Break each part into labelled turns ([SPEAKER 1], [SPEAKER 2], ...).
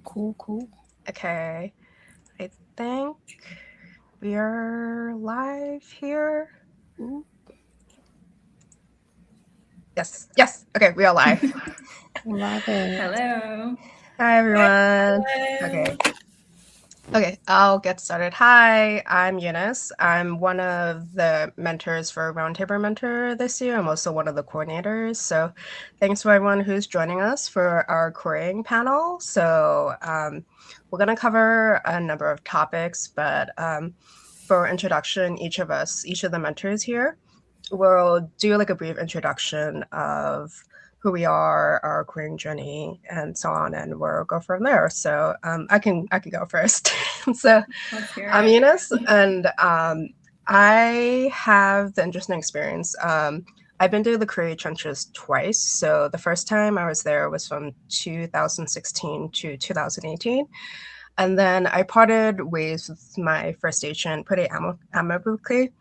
[SPEAKER 1] Cool.
[SPEAKER 2] Okay, I think we are live here.
[SPEAKER 1] Ooh.
[SPEAKER 2] Yes. Okay, we are live.
[SPEAKER 1] Love it.
[SPEAKER 3] Hello.
[SPEAKER 2] Hi, everyone. Okay, I'll get started. Hi, I'm Eunice. I'm one of the mentors for Roundtable Mentor this year. I'm also one of the coordinators. So thanks for everyone who's joining us for our querying panel. So we're going to cover a number of topics, but for introduction, each of the mentors here, we'll do like a brief introduction of who we are, our querying journey, and so on, and we'll go from there. So I can go first. So I'm Eunice, and I have the interesting experience. I've been to the query trenches twice. So the first time I was there was from 2016 to 2018. And then I parted ways with my first agent pretty amicably.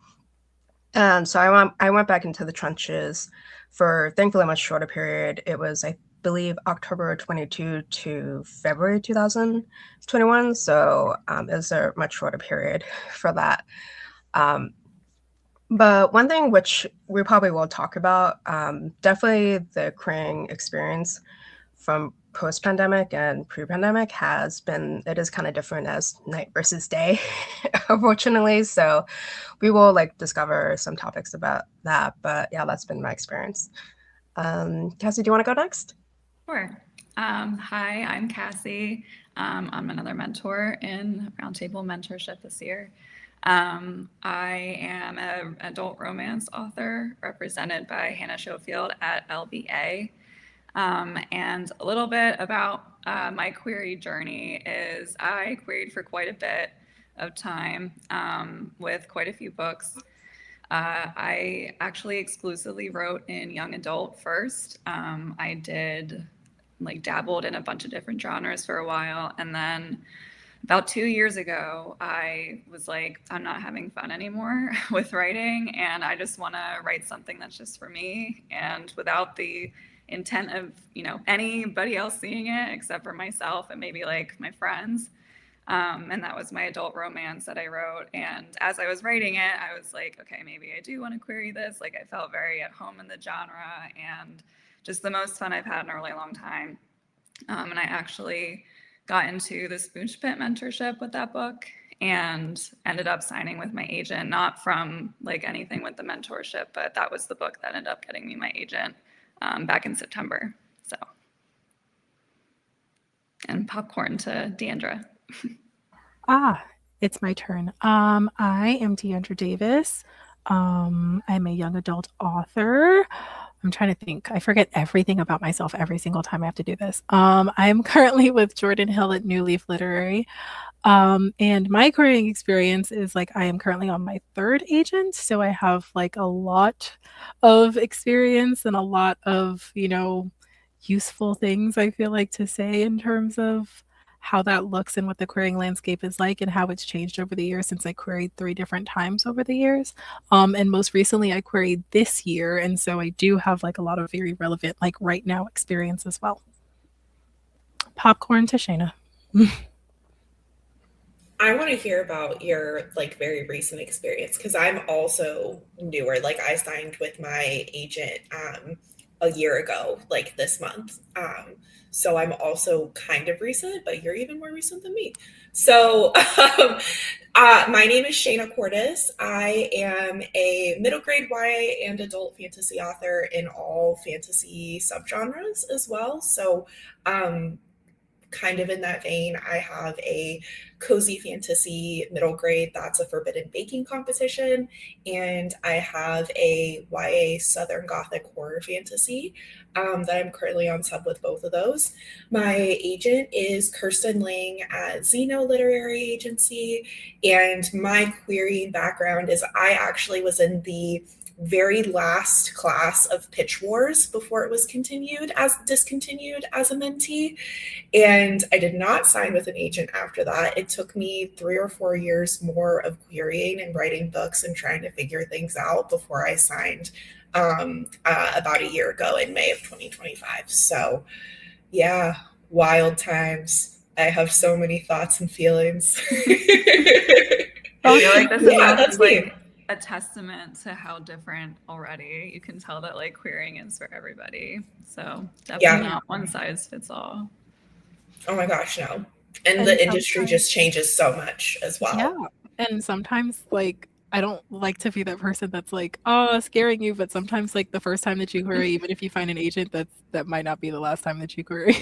[SPEAKER 2] And so I went back into the trenches for thankfully a much shorter period. It was, I believe, October 22 to February 2021. So it was a much shorter period for that. But one thing which we probably will talk about, definitely the querying experience from post-pandemic and pre-pandemic it is kind of different as night versus day, unfortunately. So we will discover some topics about that. But yeah, that's been my experience. Cassy, do you want to go next?
[SPEAKER 3] Sure. Hi, I'm Cassy. I'm another mentor in Roundtable Mentorship this year. I am an adult romance author represented by Hannah Schofield at LBA. And a little bit about my query journey is I queried for quite a bit of time with quite a few books. I actually exclusively wrote in young adult first. I did dabbled in a bunch of different genres for a while. And then about 2 years ago, I was like, I'm not having fun anymore with writing. And I just want to write something that's just for me and without the intent of, anybody else seeing it except for myself and maybe like my friends. And that was my adult romance that I wrote. And as I was writing it, I was like, okay, maybe I do want to query this. Like I felt very at home in the genre and just the most fun I've had in a really long time. And I actually got into the Spoonch Pit mentorship with that book and ended up signing with my agent, not from like anything with the mentorship, but that was the book that ended up getting me my agent back in September. So, and popcorn to DeAndra.
[SPEAKER 1] It's my turn. I am DeAndra Davis. I'm a young adult author. I'm trying to think. I forget everything about myself every single time I have to do this. I'm currently with Jordan Hill at New Leaf Literary. And my querying experience is I am currently on my third agent. So I have a lot of experience and a lot of, useful things I feel like to say in terms of how that looks and what the querying landscape is like and how it's changed over the years since I queried 3 different times over the years. And most recently I queried this year. And so I do have a lot of very relevant right now experience as well. Popcorn to Shaina.
[SPEAKER 4] I want to hear about your very recent experience because I'm also newer. I signed with my agent a year ago, this month. So I'm also kind of recent, but you're even more recent than me. So my name is Shaina Cordas. I am a middle grade YA and adult fantasy author in all fantasy subgenres as well. So kind of in that vein, I have a cozy fantasy middle grade that's a forbidden baking competition, and I have a YA Southern Gothic horror fantasy that I'm currently on sub with both of those. My agent is Kirsten Ling at Zeno Literary Agency, and my querying background is I actually was in the very last class of Pitch Wars before it was discontinued as a mentee. And I did not sign with an agent after that. It took me 3 or 4 years more of querying and writing books and trying to figure things out before I signed about a year ago in May of 2025. So yeah, wild times. I have so many thoughts and feelings.
[SPEAKER 3] I feel like this is
[SPEAKER 4] Yeah,
[SPEAKER 3] also
[SPEAKER 4] that's me.
[SPEAKER 3] like a testament to how different already you can tell that like querying is for everybody. So definitely
[SPEAKER 4] Yeah.
[SPEAKER 3] not one size fits all.
[SPEAKER 4] Oh my gosh, no. And
[SPEAKER 1] And
[SPEAKER 4] the industry
[SPEAKER 1] sometimes,
[SPEAKER 4] just changes so much as well.
[SPEAKER 1] yeah. And sometimes, like, I don't like to be that person that's like, oh, scaring you. But sometimes, like, the first time that you query, even if you find an agent, that might not be the last time that you query.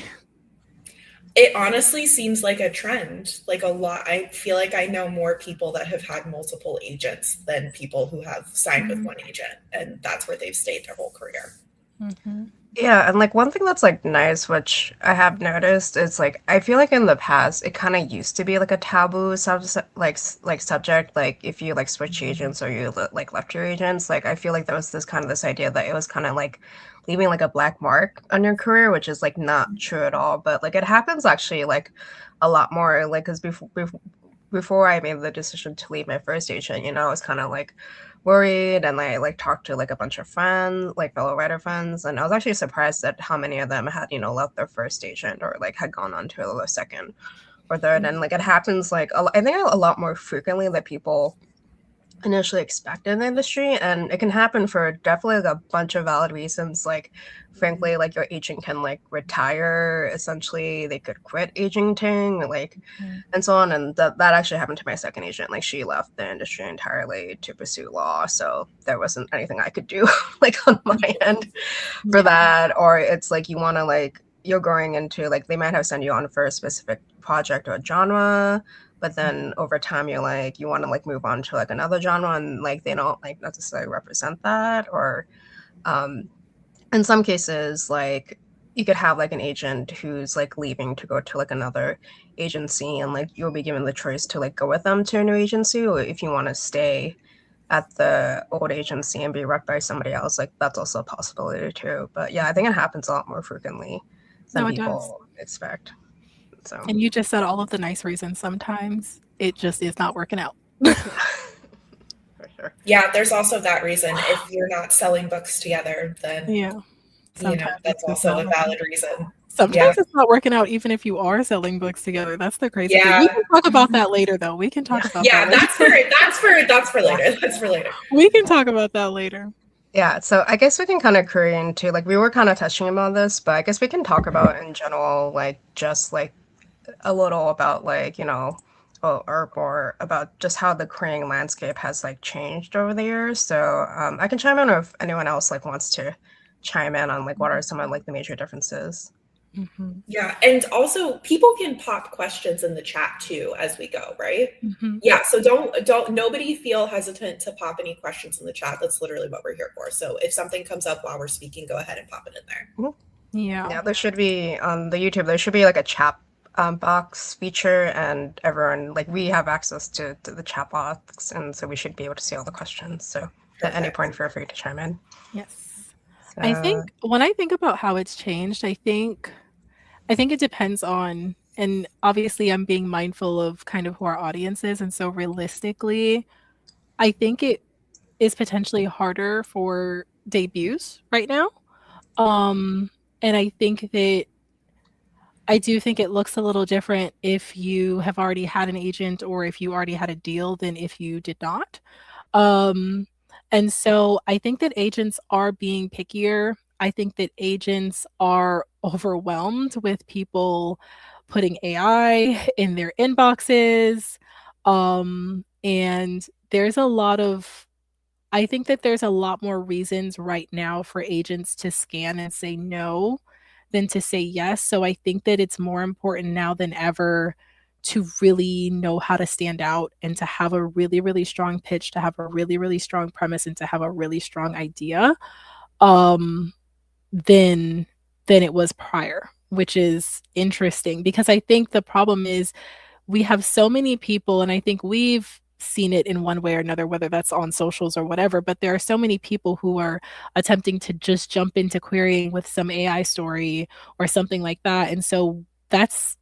[SPEAKER 4] It honestly seems like a trend. Like a lot, I feel like I know more people that have had multiple agents than people who have signed with one agent, and that's where they've stayed their whole career.
[SPEAKER 1] Mm-hmm.
[SPEAKER 2] Yeah, and like one thing that's like nice, which I have noticed, is like I feel like in the past it kind of used to be like a taboo subject. Like if you like switch agents or you like left your agents, like I feel like there was this idea that it was kind of like leaving like a black mark on your career, which is like not true at all. But like it happens actually like a lot more. Like because before I made the decision to leave my first agent, you know, I was kind of like worried, and I like talked to like a bunch of friends, like fellow writer friends, and I was actually surprised at how many of them had, you know, left their first agent or like had gone on to a second or third. And like it happens like I think a lot more frequently than people initially expect in the industry, and it can happen for definitely like a bunch of valid reasons. Like frankly, like your agent can like retire, essentially they could quit agenting, like and so on. And that actually happened to my second agent. Like she left the industry entirely to pursue law, so there wasn't anything I could do like on my end for that. Or it's like you want to like you're going into like they might have sent you on for a specific project or genre, but then over time you're like you want to like move on to like another genre, and like they don't like necessarily represent that. Or in some cases like you could have like an agent who's like leaving to go to like another agency, and like you'll be given the choice to like go with them to a new agency, or if you want to stay at the old agency and be rep by somebody else, like that's also a possibility too. But yeah, I think it happens a lot more frequently than
[SPEAKER 1] No, it does.
[SPEAKER 2] people expect. So
[SPEAKER 1] And you just said all of the nice reasons. Sometimes it just is not working out.
[SPEAKER 2] for sure.
[SPEAKER 4] Yeah, there's also that reason. If you're not selling books together, then
[SPEAKER 1] Yeah.
[SPEAKER 4] you know that's also a valid reason.
[SPEAKER 1] Sometimes it's not working out, even if you are selling books together. That's the crazy thing. We
[SPEAKER 4] Yeah.
[SPEAKER 1] can talk about that later, though. We can talk about
[SPEAKER 4] Yeah,
[SPEAKER 1] that later.
[SPEAKER 4] that's for later. That's for later.
[SPEAKER 1] We can talk about that later.
[SPEAKER 2] Yeah, so I guess we can kind of create into like we were kind of touching about this, but I guess we can talk about in general, like just like a little about like, you know, or more about just how the creating landscape has like changed over the years. So I can chime in, or if anyone else like wants to chime in on like what are some of like the major differences.
[SPEAKER 1] Mm-hmm.
[SPEAKER 4] Yeah, and also people can pop questions in the chat too as we go, right?
[SPEAKER 1] Mm-hmm.
[SPEAKER 4] Yeah, so don't nobody feel hesitant to pop any questions in the chat. That's literally what we're here for. So if something comes up while we're speaking, go ahead and pop it in there.
[SPEAKER 1] Yeah.
[SPEAKER 2] There should be on the YouTube, there should be like a chat box feature, and everyone like we have access to the chat box, and so we should be able to see all the questions. So at any point, feel free to chime in.
[SPEAKER 1] Yes.
[SPEAKER 2] So,
[SPEAKER 1] I think when I think about how it's changed, I think it depends on, and obviously I'm being mindful of kind of who our audience is. And so realistically, I think it is potentially harder for debuts right now. And I think that I do think it looks a little different if you have already had an agent or if you already had a deal than if you did not. And so I think that agents are being pickier. I think that agents are overwhelmed with people putting AI in their inboxes. And I think that there's a lot more reasons right now for agents to scan and say no than to say yes. So I think that it's more important now than ever to really know how to stand out and to have a really, really strong pitch, to have a really, really strong premise, and to have a really strong idea than it was prior, which is interesting because I think the problem is we have so many people, and I think we've seen it in one way or another, whether that's on socials or whatever, but there are so many people who are attempting to just jump into querying with some AI story or something like that. And so that's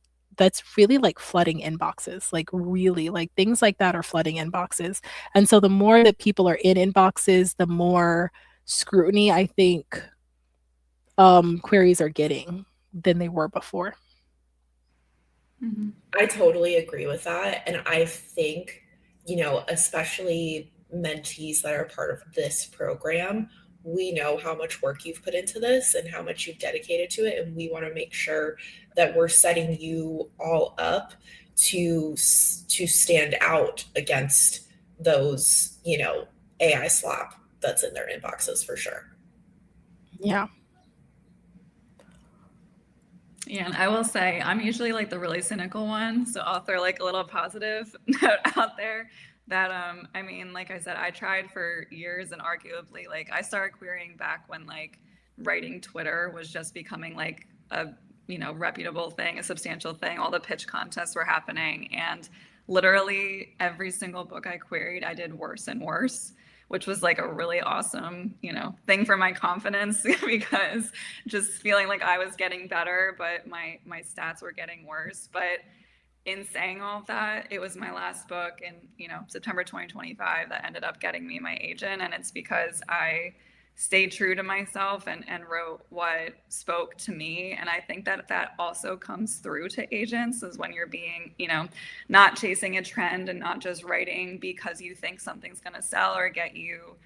[SPEAKER 1] really like flooding inboxes, like really like things like that are flooding inboxes. And so the more that people are in inboxes, the more scrutiny I think queries are getting than they were before.
[SPEAKER 3] Mm-hmm.
[SPEAKER 4] I totally agree with that. And I think, especially mentees that are part of this program, we know how much work you've put into this and how much you've dedicated to it. And we want to make sure that we're setting you all up to stand out against those, AI slop that's in their inboxes for sure.
[SPEAKER 1] Yeah.
[SPEAKER 3] Yeah, and I will say I'm usually like the really cynical one, so I'll throw like a little positive note out there that I mean, like I said, I tried for years and arguably like I started querying back when like writing Twitter was just becoming like a reputable thing, a substantial thing. All the pitch contests were happening, and literally every single book I queried, I did worse and worse, which was like a really awesome, thing for my confidence because just feeling like I was getting better, but my stats were getting worse. But in saying all of that, it was my last book in, September 2025 that ended up getting me my agent. And it's because I stayed true to myself and wrote what spoke to me. And I think that also comes through to agents is when you're being, not chasing a trend and not just writing because you think something's going to sell or get you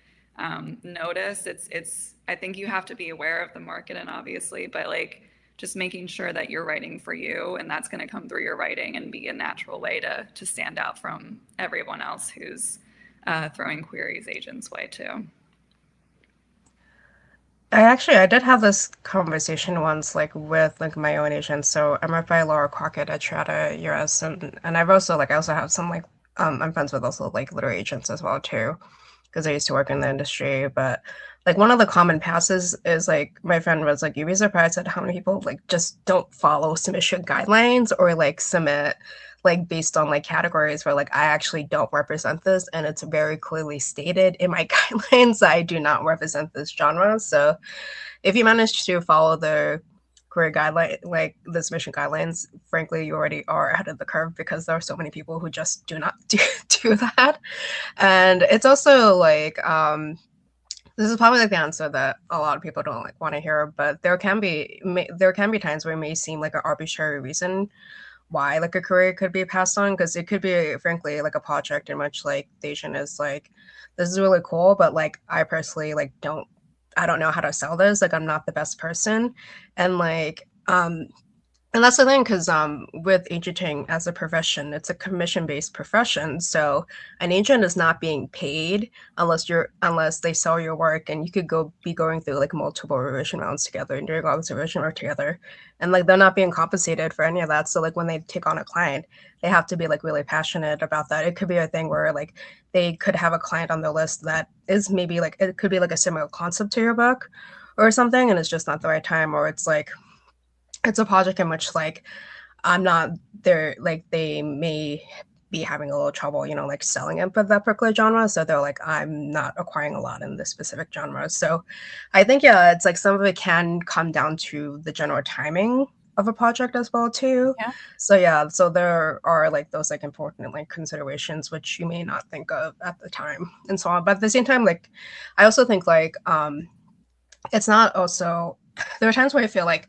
[SPEAKER 3] noticed. It's I think you have to be aware of the market and obviously, but like just making sure that you're writing for you and that's going to come through your writing and be a natural way to stand out from everyone else who's throwing queries agents' way too.
[SPEAKER 2] I did have this conversation once, like with like my own agent. So I'm rep by Laura Crockett at Strata US, and I've also I also have some I'm friends with also like literary agents as well too, because I used to work in the industry. But like one of the common passes is like my friend was like, you'd be surprised at how many people like just don't follow submission guidelines or like submit like based on like categories where like I actually don't represent this and it's very clearly stated in my guidelines that I do not represent this genre. So if you manage to follow the career guideline, like the submission guidelines, frankly, you already are ahead of the curve because there are so many people who just do not do that. And it's also like this is probably like the answer that a lot of people don't like want to hear, but there can be times where it may seem like an arbitrary reason why like a career could be passed on, because it could be frankly like a project in which like the agent is like, this is really cool, but like I personally like I don't know how to sell this, like I'm not the best person. And like and that's the thing, because with agenting as a profession, it's a commission-based profession. So an agent is not being paid unless they sell your work, and you could be going through like multiple revision rounds together and doing all this revision work together, and like they're not being compensated for any of that. So like when they take on a client, they have to be like really passionate about that. It could be a thing where like they could have a client on their list that is maybe like, it could be like a similar concept to your book or something, and it's just not the right time, or it's like it's a project in which like I'm not there, like they may be having a little trouble, like selling it for that particular genre. So they're like, I'm not acquiring a lot in this specific genre. So I think, yeah, it's like some of it can come down to the general timing of a project as well too.
[SPEAKER 1] Yeah.
[SPEAKER 2] So yeah, so there are like those like important like considerations which you may not think of at the time and so on. But at the same time, like I also think like it's not also, there are times where I feel like,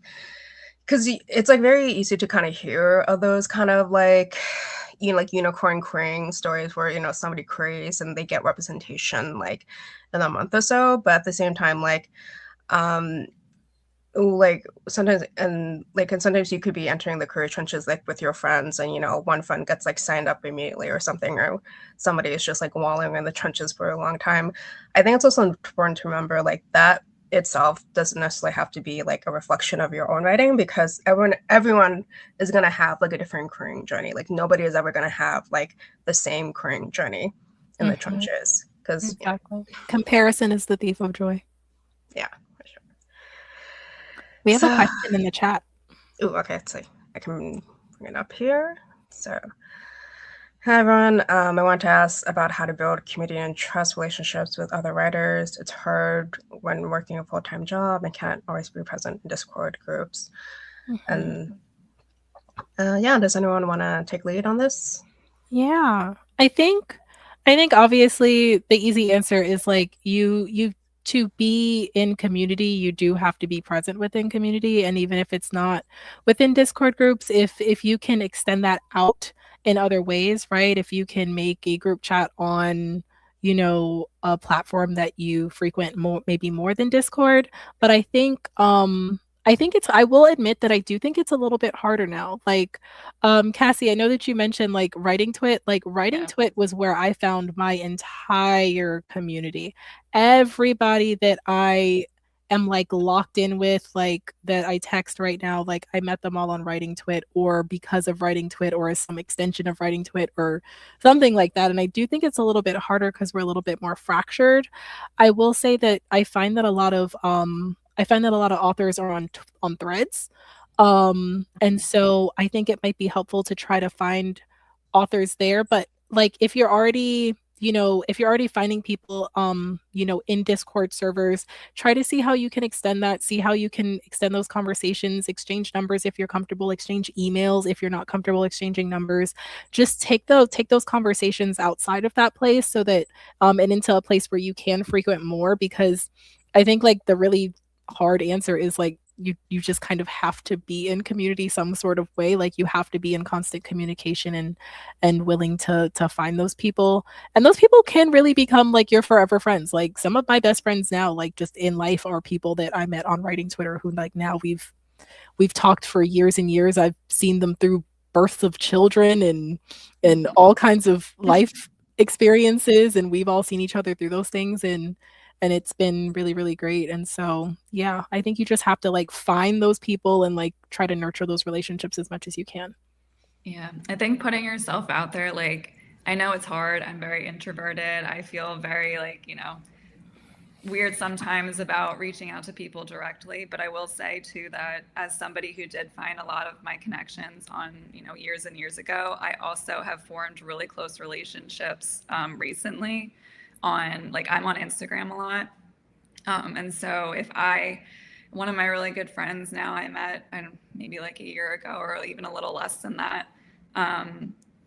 [SPEAKER 2] because it's like very easy to kind of hear of those kind of like, like unicorn querying stories where, somebody queries and they get representation like in a month or so. But at the same time, like sometimes and sometimes you could be entering the career trenches like with your friends, and one friend gets like signed up immediately or something, or somebody is just like wallowing in the trenches for a long time. I think it's also important to remember like that itself doesn't necessarily have to be like a reflection of your own writing, because everyone is going to have like a different career journey. Like nobody is ever going to have like the same career journey in the trenches, because
[SPEAKER 1] exactly. Comparison is the thief of joy.
[SPEAKER 2] Yeah, for sure.
[SPEAKER 1] We have a question in the chat.
[SPEAKER 2] Oh, okay, let's see. I can bring it up here. So hi everyone, I want to ask about how to build community and trust relationships with other writers. It's hard when working a full-time job and can't always be present in Discord groups. And does anyone want to take lead on this?
[SPEAKER 1] Yeah, I think obviously the easy answer is like you to be in community, you do have to be present within community. And even if it's not within Discord groups, if you can extend that out in other ways, right? If you can make a group chat on, you know, a platform that you frequent more, maybe more than Discord. But I think I will admit that I do think it's a little bit harder now. Like, Cassie, I know that you mentioned like writing twit. Like writing twit was where I found my entire community. Everybody that I am like locked in with, like that I text right now, like I met them all on writing twit or because of writing twit or as some extension of writing twit or something like that. And I do think it's a little bit harder because we're a little bit more fractured. I will say that I find that a lot of authors are on threads. And so I think it might be helpful to try to find authors there. But like if you're already finding people in Discord servers, try to see how you can extend that, see how you can extend those conversations, exchange numbers if you're comfortable, exchange emails if you're not comfortable exchanging numbers. Just take those conversations outside of that place so that and into a place where you can frequent more, because I think like the really hard answer is like you just kind of have to be in community some sort of way. Like you have to be in constant communication and willing to find those people, and those people can really become like your forever friends. Like some of my best friends now, like just in life, are people that I met on writing Twitter who like now we've talked for years and years. I've seen them through births of children and all kinds of life experiences, and we've all seen each other through those things, and it's been really, really great. And so, yeah, I think you just have to like find those people and like try to nurture those relationships as much as you can.
[SPEAKER 3] Yeah, I think putting yourself out there, like, I know it's hard. I'm very introverted. I feel very like, weird sometimes about reaching out to people directly. But I will say too that as somebody who did find a lot of my connections on, years and years ago, I also have formed really close relationships recently on, like, I'm on Instagram a lot. And so one of my really good friends now I met maybe like a year ago or even a little less than that.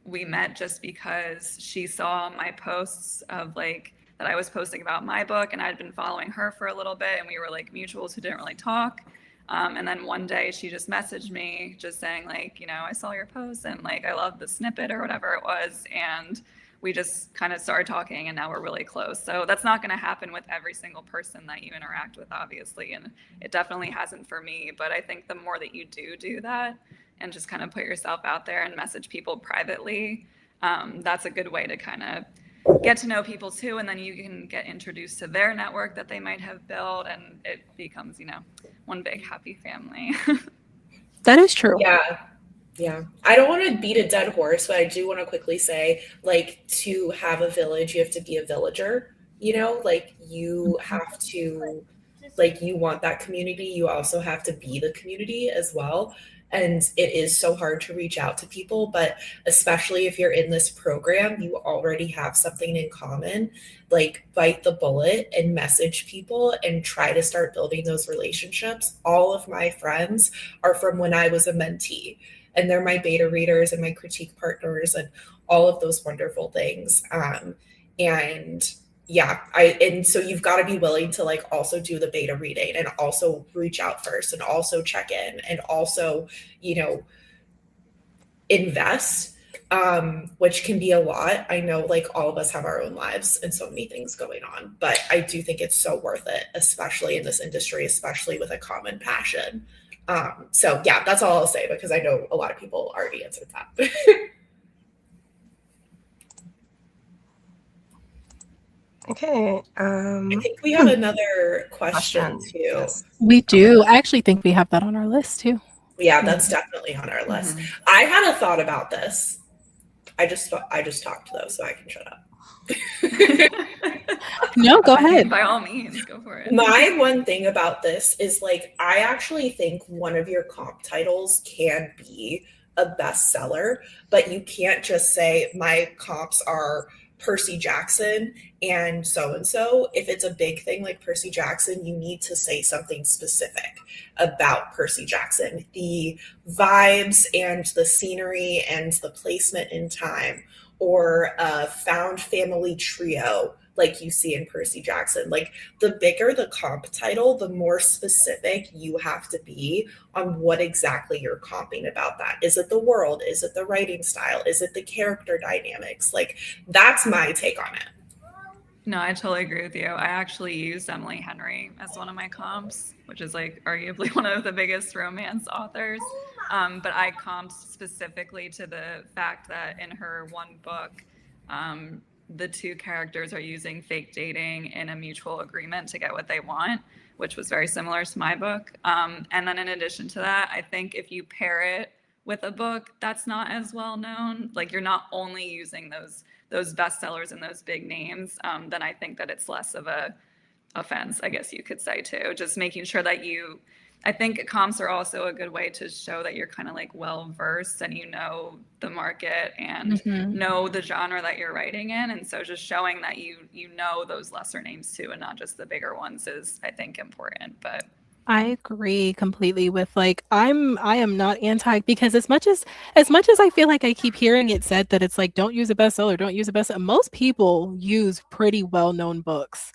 [SPEAKER 3] We met just because she saw my posts of like that I was posting about my book, and I'd been following her for a little bit, and we were like mutuals who didn't really talk. And then one day she just messaged me just saying like, I saw your post and like, I love the snippet or whatever it was. And we just kind of started talking, and now we're really close. So that's not going to happen with every single person that you interact with, obviously. And it definitely hasn't for me. But I think the more that you do that and just kind of put yourself out there and message people privately, that's a good way to kind of get to know people too. And then you can get introduced to their network that they might have built, and it becomes, one big happy family.
[SPEAKER 1] That is true.
[SPEAKER 4] Yeah. I don't want to beat a dead horse, but I do want to quickly say, like, to have a village, you have to be a villager, like you have to, like, you want that community. You also have to be the community as well. And it is so hard to reach out to people, but especially if you're in this program, you already have something in common. Like, bite the bullet and message people and try to start building those relationships. All of my friends are from when I was a mentee, and they're my beta readers and my critique partners and all of those wonderful things. And so you've got to be willing to like also do the beta reading and also reach out first and also check in and also, invest, which can be a lot. I know like all of us have our own lives and so many things going on, but I do think it's so worth it, especially in this industry, especially with a common passion. So yeah, that's all I'll say because I know a lot of people already answered that.
[SPEAKER 2] Okay.
[SPEAKER 4] I think we have another question too. Yes.
[SPEAKER 1] We do. I actually think we have that on our list too.
[SPEAKER 4] Yeah, that's definitely on our list. Mm-hmm. I had a thought about this. I just talked though, so I can shut up.
[SPEAKER 1] No, go ahead.
[SPEAKER 3] By all means, go for it.
[SPEAKER 4] My one thing about this is like, I actually think one of your comp titles can be a bestseller, but you can't just say my comps are Percy Jackson and so. If it's a big thing like Percy Jackson, you need to say something specific about Percy Jackson. The vibes and the scenery and the placement in time, or a found family trio like you see in Percy Jackson. Like the bigger the comp title, the more specific you have to be on what exactly you're comping about that. Is it the world? Is it the writing style? Is it the character dynamics? Like that's my take on it.
[SPEAKER 3] No, I totally agree with you. I actually used Emily Henry as one of my comps, which is like arguably one of the biggest romance authors. But I comped specifically to the fact that in her one book, the two characters are using fake dating in a mutual agreement to get what they want, which was very similar to my book. And then in addition to that, I think if you pair it with a book that's not as well known, like you're not only using those bestsellers and those big names, then I think that it's less of a offense, I guess you could say too. Just making sure that I think comps are also a good way to show that you're kind of like well versed and you know the market and know the genre that you're writing in. And so just showing that you know those lesser names too and not just the bigger ones is, I think, important. But
[SPEAKER 1] I agree completely with like I am not anti, because as much as I feel like I keep hearing it said that it's like don't use a bestseller, don't use a bestseller. Most people use pretty well-known books,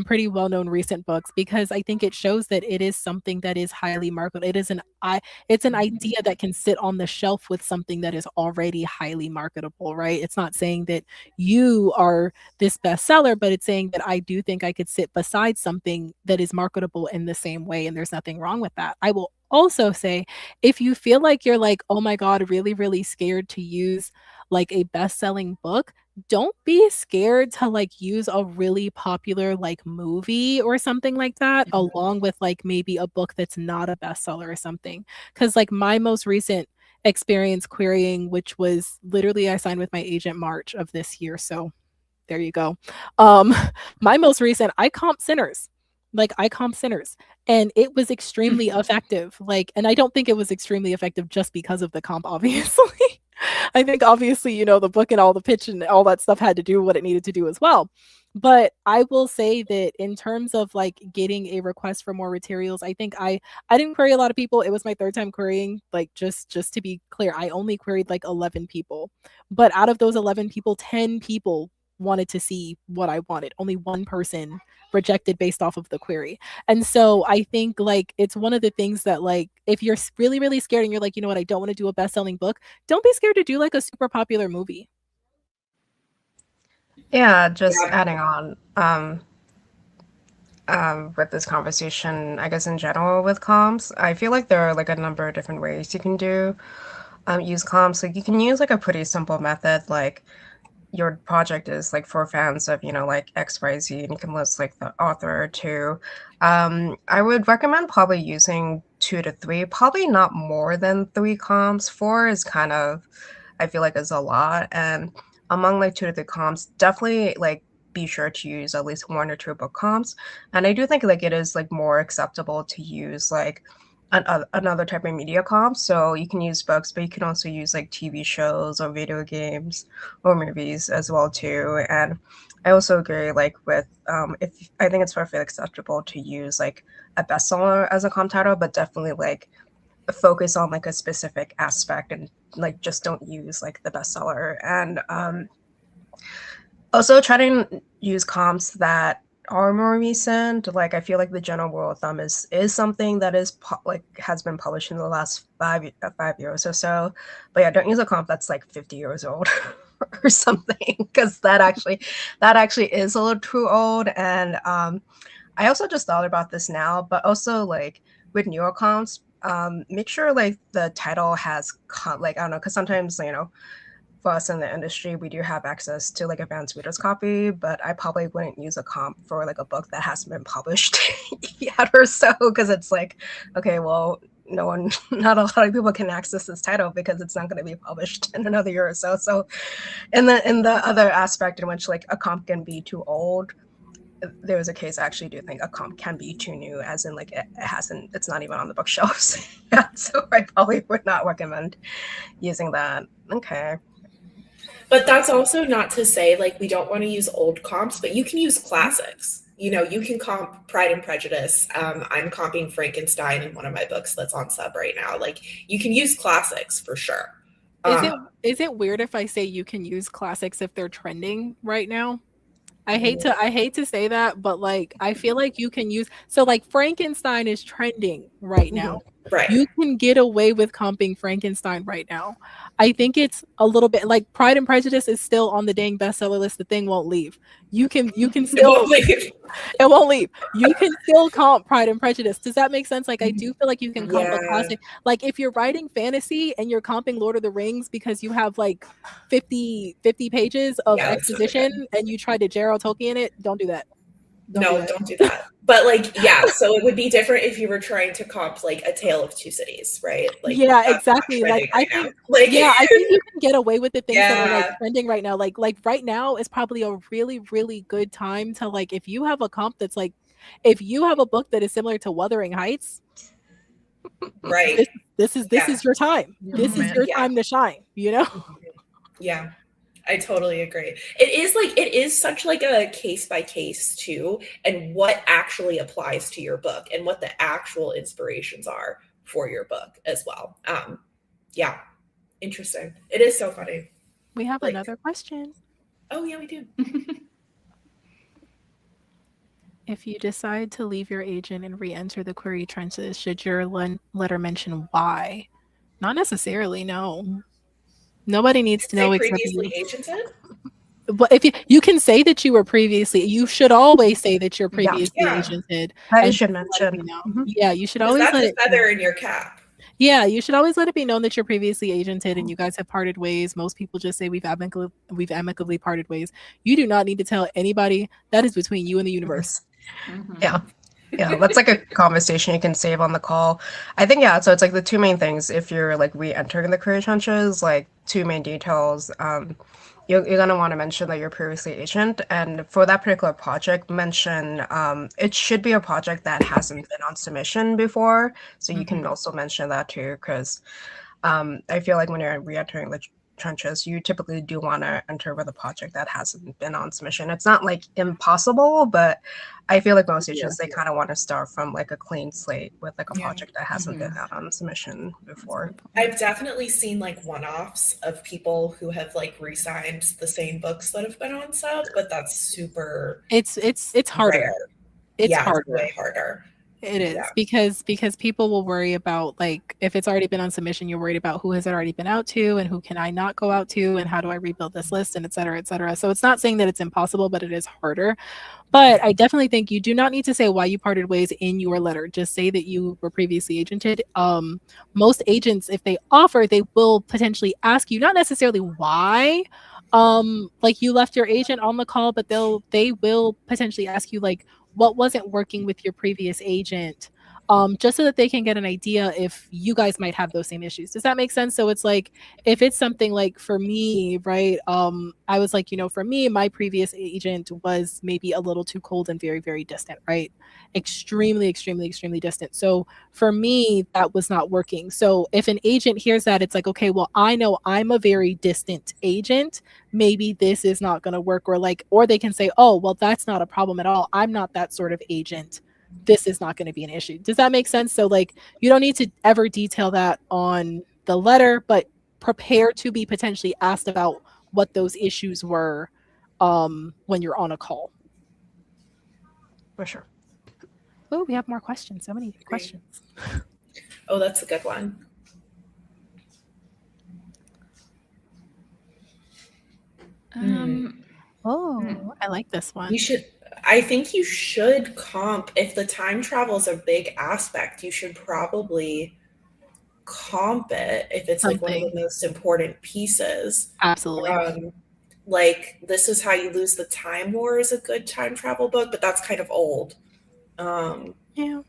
[SPEAKER 1] pretty well-known recent books, because I think it shows that it is something that is highly marketable. It's an idea that can sit on the shelf with something that is already highly marketable, right? It's not saying that you are this bestseller, but it's saying that I do think I could sit beside something that is marketable in the same way, and there's nothing wrong with that. I will also say, if you feel like you're like, oh my God, really, really scared to use like a best-selling book, don't be scared to like use a really popular like movie or something like that along with like maybe a book that's not a bestseller or something. Because like my most recent experience querying, which was literally I signed with my agent March of this year, so there you go. My most recent, I comp Sinners. Like I comp Sinners. And it was extremely effective. Like, and I don't think it was extremely effective just because of the comp, obviously. I think obviously, the book and all the pitch and all that stuff had to do what it needed to do as well. But I will say that in terms of like getting a request for more materials, I think I didn't query a lot of people. It was my third time querying. Like just to be clear, I only queried like 11 people. But out of those 11 people, 10 people wanted to see what I wanted. Only one person rejected based off of the query. And so I think like it's one of the things that like if you're really, really scared and you're like, you know what, I don't want to do a best-selling book, don't be scared to do like a super popular movie.
[SPEAKER 2] Yeah, just adding on with this conversation, I guess in general with comps, I feel like there are like a number of different ways you can use comps. Like you can use like a pretty simple method, like your project is like for fans of, like XYZ, and you can list like the author or two. I would recommend probably using 2 to 3, probably not more than 3 comps. 4 is kind of, I feel like is a lot. And among like 2 to 3 comps, definitely like be sure to use at least 1 or 2 book comps. And I do think like it is like more acceptable to use like another type of media comp. So you can use books, but you can also use like TV shows or video games or movies as well too. And I also agree like with if I think it's perfectly acceptable to use like a bestseller as a comp title, but definitely like focus on like a specific aspect and like just don't use like the bestseller. And also try to use comps that are more recent. Like I feel like the general rule of thumb is something that is has been published in the last 5 years or so. But yeah, don't use a comp that's like 50 years old or something, because that actually is a little too old. And I also just thought about this now, but also like with newer comps, make sure like the title has like I don't know, because sometimes for us in the industry, we do have access to like advanced reader's copy, but I probably wouldn't use a comp for like a book that hasn't been published yet or so, because it's like, okay, well, not a lot of people can access this title because it's not going to be published in another year or so. So in the other aspect in which like a comp can be too old, there was a case I actually do think a comp can be too new, as in like it's not even on the bookshelves. So I probably would not recommend using that. Okay.
[SPEAKER 4] But that's also not to say like we don't want to use old comps, but you can use classics. You can comp Pride and Prejudice. I'm comping Frankenstein in one of my books that's on sub right now. Like you can use classics for sure.
[SPEAKER 1] Is it weird if I say you can use classics if they're trending right now? I hate to say that, but like I feel like you can use, so like Frankenstein is trending right now.
[SPEAKER 4] Right.
[SPEAKER 1] You can get away with comping Frankenstein right now. I think it's a little bit like Pride and Prejudice is still on the dang bestseller list. The thing won't leave. You can still it won't leave. You can still comp Pride and Prejudice. Does that make sense? Like I do feel like you can comp a classic. Like if you're writing fantasy and you're comping Lord of the Rings because you have like 50 pages of exposition and you try to J.R.R. Tolkien it, don't do that.
[SPEAKER 4] Don't do that. But like, yeah, so it would be different if you were trying to comp like A Tale of Two Cities, right? Like,
[SPEAKER 1] yeah, exactly. Like I think, I think you can get away with the things that are like trending right now. Like right now is probably a really, really good time to like, if you have a comp that's like, if you have a book that is similar to Wuthering Heights,
[SPEAKER 4] right?
[SPEAKER 1] This is your time. This is your time to shine. You know?
[SPEAKER 4] Yeah. I totally agree. It is such like a case by case too, and what actually applies to your book and what the actual inspirations are for your book as well. Yeah, interesting. It is so funny.
[SPEAKER 1] We have another question.
[SPEAKER 4] Oh yeah, we do.
[SPEAKER 1] If you decide to leave your agent and re-enter the query trenches, should your letter mention why? Not necessarily, no. Nobody needs to know
[SPEAKER 4] previously agented.
[SPEAKER 1] But if you can say that you were previously, you should always say that you're previously agented.
[SPEAKER 2] I should mention.
[SPEAKER 1] Yeah, you should always
[SPEAKER 4] let it. That's a feather in your cap.
[SPEAKER 1] Yeah, you should always let it be known that you're previously agented and you guys have parted ways. Most people just say we've amicably parted ways. You do not need to tell anybody. That is between you and the universe.
[SPEAKER 2] Yeah. Yeah, that's like a conversation you can save on the call. I think, so it's like the two main things. If you're like re-entering the career trenches, like two main details. You're going to want to mention that you're previously agent. And for that particular project, mention it should be a project that hasn't been on submission before. So you can also mention that too, because I feel like when you're re-entering the trenches, you typically do want to enter with a project that hasn't been on submission. It's not like impossible, but I feel like most agents, they kind of want to start from like a clean slate with like a project that hasn't been out on submission before.
[SPEAKER 4] I've definitely seen like one-offs of people who have like re-signed the same books that have been on sub, but that's super.
[SPEAKER 1] It's harder.
[SPEAKER 4] Rare.
[SPEAKER 1] It's harder.
[SPEAKER 4] Way harder.
[SPEAKER 1] It is because people will worry about like if it's already been on submission, you're worried about who has it already been out to and who can I not go out to and how do I rebuild this list and et cetera, et cetera. So it's not saying that it's impossible, but it is harder. But I definitely think you do not need to say why you parted ways in your letter. Just say that you were previously agented. Most agents, if they offer, they will potentially ask you, not necessarily why, like you left your agent on the call, but they will potentially ask you like, what wasn't working with your previous agent, just so that they can get an idea if you guys might have those same issues. Does that make sense? So it's like, if it's something like for me, right, I was like, for me, my previous agent was maybe a little too cold and very, very distant, right? Extremely, extremely, extremely distant. So for me, that was not working. So if an agent hears that, it's like, okay, well, I know I'm a very distant agent. Maybe this is not going to work, or they can say, oh, well, that's not a problem at all. I'm not that sort of agent. This is not going to be an issue. Does that make sense? So like, you don't need to ever detail that on the letter, but prepare to be potentially asked about what those issues were when you're on a call.
[SPEAKER 2] For sure.
[SPEAKER 1] Oh, we have more questions. So many questions.
[SPEAKER 4] Oh, that's a good one.
[SPEAKER 1] I like this one.
[SPEAKER 4] I think you should comp, if the time travel is a big aspect, you should probably comp it if it's like one of the most important pieces.
[SPEAKER 1] Absolutely.
[SPEAKER 4] Like This Is How You Lose the Time War is a good time travel book, but that's kind of old.
[SPEAKER 1] Yeah.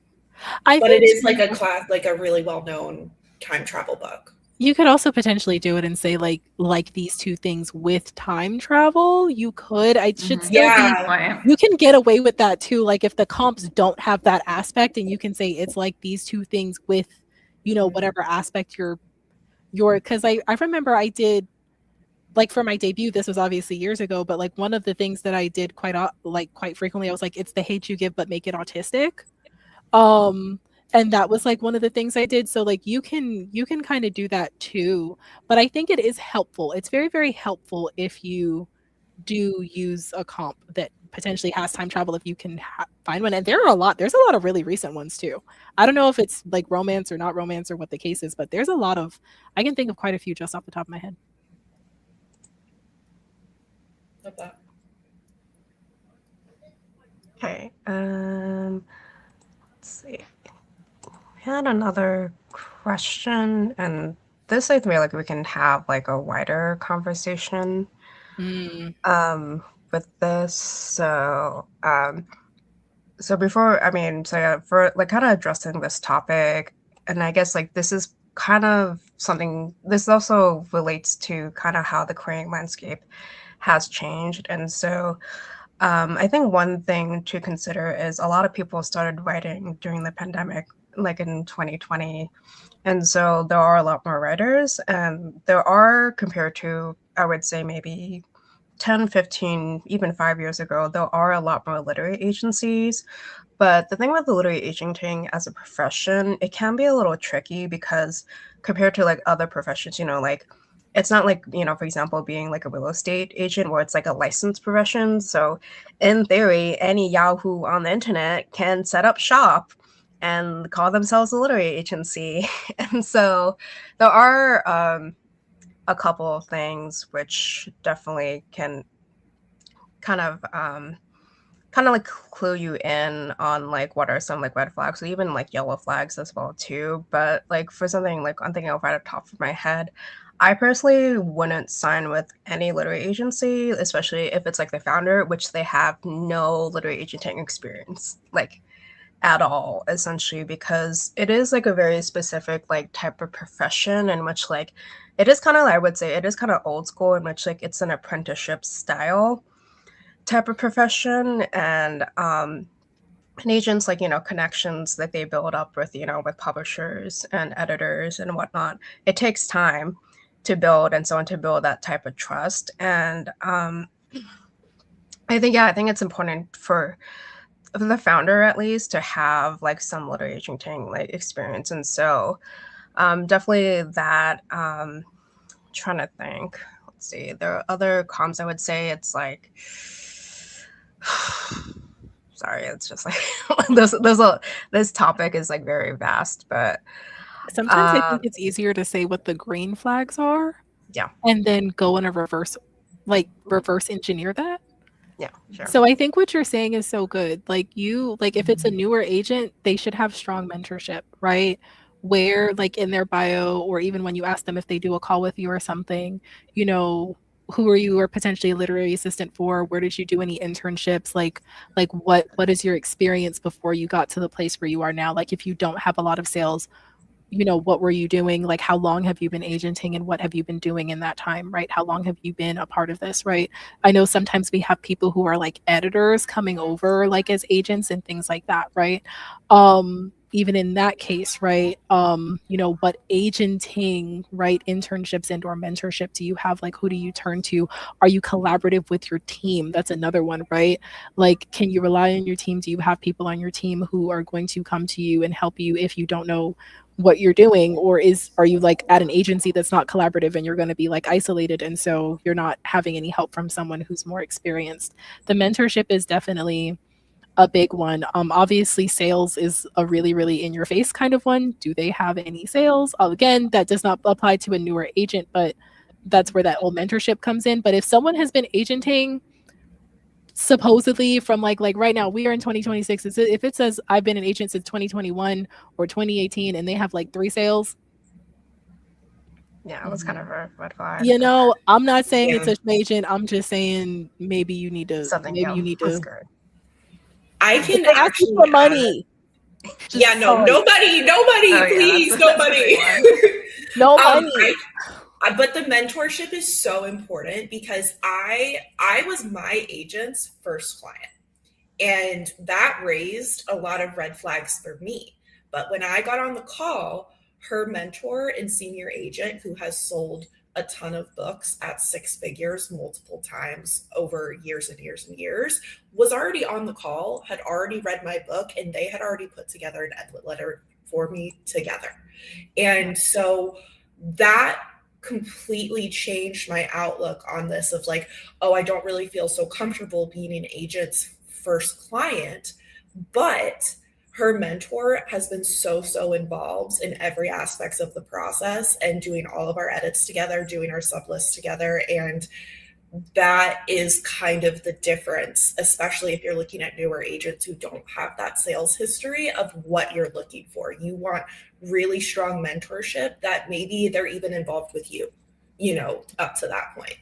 [SPEAKER 4] But it is like a really well-known time travel book.
[SPEAKER 1] You could also potentially do it and say like these two things with time travel. You could. I should still be. You can get away with that too. Like if the comps don't have that aspect, and you can say it's like these two things with, whatever aspect you're. Because I remember I did, like for my debut. This was obviously years ago, but like one of the things that I did quite frequently, I was like, it's the hate you give, but make it autistic. And that was like one of the things I did. So like you can kind of do that too. But I think it is helpful. It's very, very helpful if you do use a comp that potentially has time travel if you can find one. And there's a lot of really recent ones too. I don't know if it's like romance or not romance or what the case is, but there's a lot of, I can think of quite a few just off the top of my head.
[SPEAKER 4] Love that.
[SPEAKER 2] Okay, let's see. We had another question, and this I feel like we can have like a wider conversation with this. So before, for like kind of addressing this topic, and I guess like this is kind of something, this also relates to kind of how the querying landscape has changed. And so I think one thing to consider is a lot of people started writing during the pandemic, like in 2020. And so there are a lot more writers, and there are, compared to, I would say maybe 10, 15, even 5 years ago, there are a lot more literary agencies. But the thing with the literary agenting as a profession, it can be a little tricky because compared to like other professions, like it's not like, for example, being like a real estate agent where it's like a licensed profession. So in theory, any Yahoo on the internet can set up shop and call themselves a literary agency. And so there are a couple of things which definitely can kind of like clue you in on like what are some like red flags, or even like yellow flags as well too. But like for something like I'm thinking of right at the top of my head, I personally wouldn't sign with any literary agency, especially if it's like the founder, which they have no literary agenting experience, like at all, essentially, because it is like a very specific like type of profession in which like it is kind of, I would say it is kind of old school in which like it's an apprenticeship style type of profession. And agents, like, connections that they build up with, with publishers and editors and whatnot, it takes time to build, and so on, to build that type of trust. And I think it's important for the founder at least to have like some literary agenting like experience. And so definitely that. Trying to think, let's see, there are other comms I would say. It's like sorry, it's just like this topic is like very vast, but
[SPEAKER 1] sometimes I think it's easier to say what the green flags are, and then go in a reverse engineer that.
[SPEAKER 2] Yeah, sure.
[SPEAKER 1] So I think what you're saying is so good. Like if it's a newer agent, they should have strong mentorship, right? Where like in their bio, or even when you ask them if they do a call with you or something, who are you or potentially a literary assistant for? Where did you do any internships? Like what is your experience before you got to the place where you are now? Like if you don't have a lot of sales, what were you doing? Like how long have you been agenting, and what have you been doing in that time, right? How long have you been a part of this, right? I know sometimes we have people who are like editors coming over like as agents and things like that, right? Even in that case, right? What agenting, right, internships and or mentorship do you have? Like who do you turn to? Are you collaborative with your team? That's another one, right? Like can you rely on your team? Do you have people on your team who are going to come to you and help you if you don't know what you're doing? Or are you like at an agency that's not collaborative and you're going to be like isolated, and so you're not having any help from someone who's more experienced? The mentorship is definitely a big one. Obviously sales is a really, really in your face kind of one. Do they have any sales? Again, that does not apply to a newer agent, but that's where that old mentorship comes in. But if someone has been agenting supposedly from like right now, we are in 2026, if it says I've been an agent since 2021 or 2018 and they have like 3 sales,
[SPEAKER 2] yeah, that's kind of a red flag.
[SPEAKER 1] I'm not saying it's an agent. I'm just saying maybe you need to
[SPEAKER 4] I can
[SPEAKER 1] actually for money.
[SPEAKER 4] Nobody, please, nobody.
[SPEAKER 1] No money.
[SPEAKER 4] But the mentorship is so important because I was my agent's first client, and that raised a lot of red flags for me. But when I got on the call, her mentor and senior agent, who has sold a ton of books at 6 figures multiple times over years and years and years, was already on the call, had already read my book, and they had already put together an edit letter for me together. And so that completely changed my outlook on this of like, oh, I don't really feel so comfortable being an agent's first client. But her mentor has been so involved in every aspect of the process and doing all of our edits together, doing our sub lists together. And that is kind of the difference, especially if you're looking at newer agents who don't have that sales history of what you're looking for. You want really strong mentorship that maybe they're even involved with you, up to that point.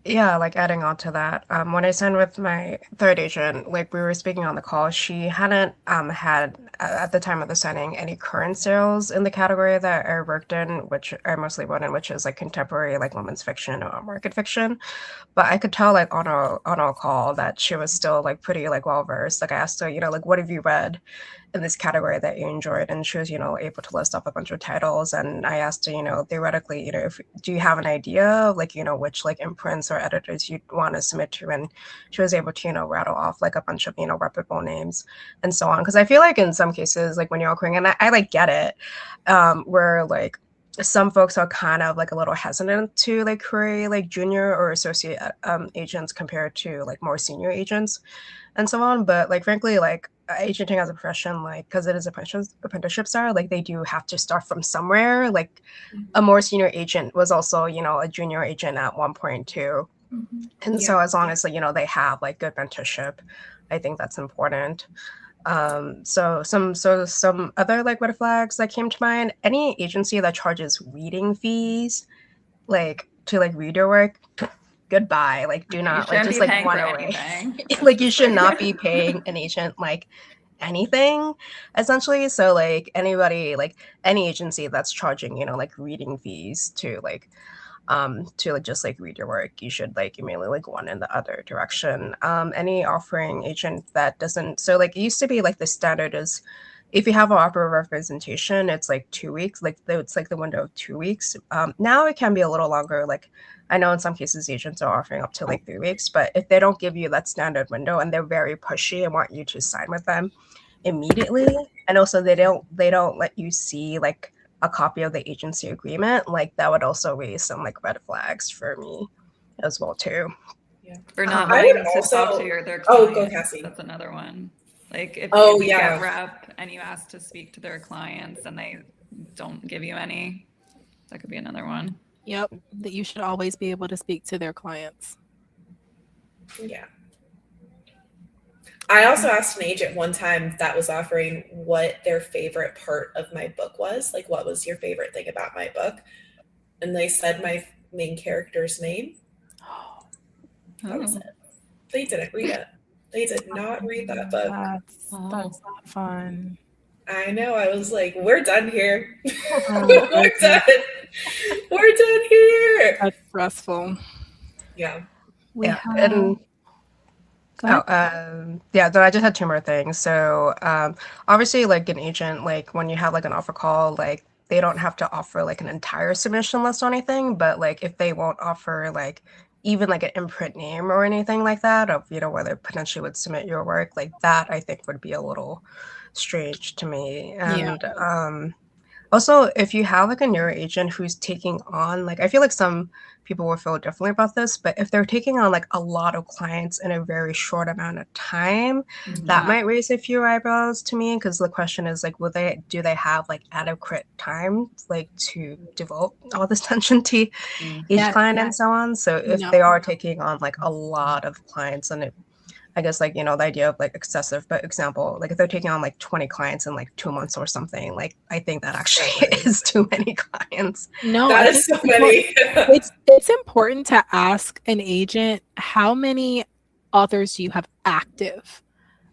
[SPEAKER 2] Yeah, like adding on to that, when I signed with my third agent, like we were speaking on the call, she hadn't had at the time of the signing any current sales in the category that I worked in, which I mostly went in, which is like contemporary, like women's fiction or market fiction. But I could tell like on our call that she was still like pretty like well versed. Like I asked her, like what have you read in this category that you enjoyed? And she was, able to list off a bunch of titles. And I asked her, theoretically, do you have an idea of like, which like imprints or editors you'd want to submit to? And she was able to, rattle off like a bunch of, reputable names and so on. Because I feel like in some cases, like when you're querying, and I like get it, where like some folks are kind of like a little hesitant to like query like junior or associate agents compared to like more senior agents and so on. But like frankly, like agenting as a profession, like because it is apprenticeship style, like they do have to start from somewhere. Like a more senior agent was also a junior agent at one point too. And so as long as they have like good mentorship, I think that's important. So some other like red flags that came to mind: any agency that charges reading fees like to like read your work, goodbye. Like do not like just like run away. Like you should not be paying an agent like anything essentially. So like anybody, like any agency that's charging like reading fees to like just like read your work, you should like immediately like one in the other direction. Any offering agent that doesn't, so like it used to be like the standard is if you have an offer of representation, it's like 2 weeks, like it's like the window of 2 weeks. Now it can be a little longer. Like I know in some cases agents are offering up to like 3 weeks, but if they don't give you that standard window and they're very pushy and want you to sign with them immediately, and also they don't let you see like a copy of the agency agreement, like that would also raise some like red flags for me as well too.
[SPEAKER 3] For not wanting to talk to their clients.
[SPEAKER 4] Go Cassy.
[SPEAKER 3] That's another one. Like if you get rep and you ask to speak to their clients and they don't give you any, that could be another one.
[SPEAKER 1] Yep, that you should always be able to speak to their clients.
[SPEAKER 4] Yeah. I also asked an agent one time that was offering what their favorite part of my book was. Like, what was your favorite thing about my book? And they said my main character's name. That was it. They didn't read it. They did not read that book.
[SPEAKER 1] That's not fun.
[SPEAKER 4] I know. I was like, we're done here. We're done. We're done here.
[SPEAKER 1] That's stressful.
[SPEAKER 4] Yeah.
[SPEAKER 2] So I just had two more things. So obviously like an agent, like when you have like an offer call, like they don't have to offer like an entire submission list or anything, but like if they won't offer like even like an imprint name or anything like that of where they potentially would submit your work, like that I think would be a little strange to me. And also if you have like a newer agent who's taking on, like I feel like some people will feel differently about this, but if they're taking on like a lot of clients in a very short amount of time, that might raise a few eyebrows to me, because the question is like, do they have like adequate time like to devote all this attention to each client and so on? So if they are taking on like a lot of clients, and I guess like, the idea of like excessive, but example, like if they're taking on like 20 clients in like 2 months or something, like I think that actually is too many clients.
[SPEAKER 4] No, that is so many.
[SPEAKER 1] It's important to ask an agent, how many authors do you have active?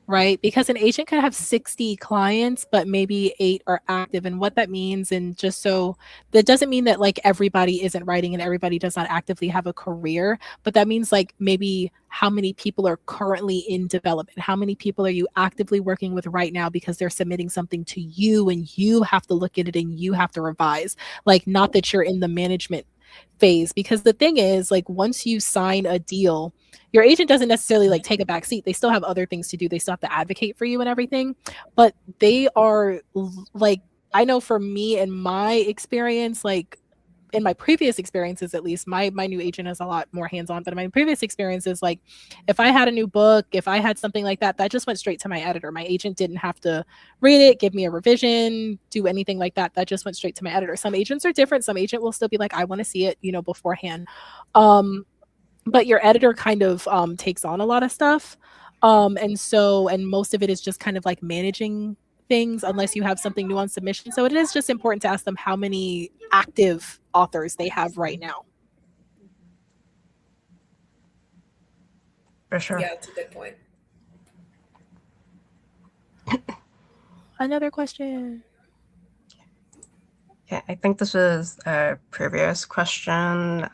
[SPEAKER 1] Right? Because an agent could have 60 clients, but maybe 8 are active. And what that means, and just so that doesn't mean that like everybody isn't writing and everybody does not actively have a career, but that means like maybe how many people are currently in development? How many people are you actively working with right now because they're submitting something to you and you have to look at it and you have to revise? Like, not that you're in the management phase, because the thing is like once you sign a deal, your agent doesn't necessarily like take a back seat. They still have other things to do. They still have to advocate for you and everything, but they are like I know for me and my experience, like in my previous experiences, at least my new agent is a lot more hands-on, but in my previous experiences, like if I had a new book, if I had something like that, that just went straight to my editor. My agent didn't have to read it, give me a revision, do anything like that. That just went straight to my editor. Some agents are different. Some agent will still be like, I want to see it, beforehand. But your editor kind of takes on a lot of stuff. And most of it is just kind of like managing things unless you have something new on submission. So it is just important to ask them how many active authors they have right now.
[SPEAKER 2] For sure.
[SPEAKER 4] Yeah, that's a good point.
[SPEAKER 1] Another question.
[SPEAKER 2] Yeah, I think this was a previous question.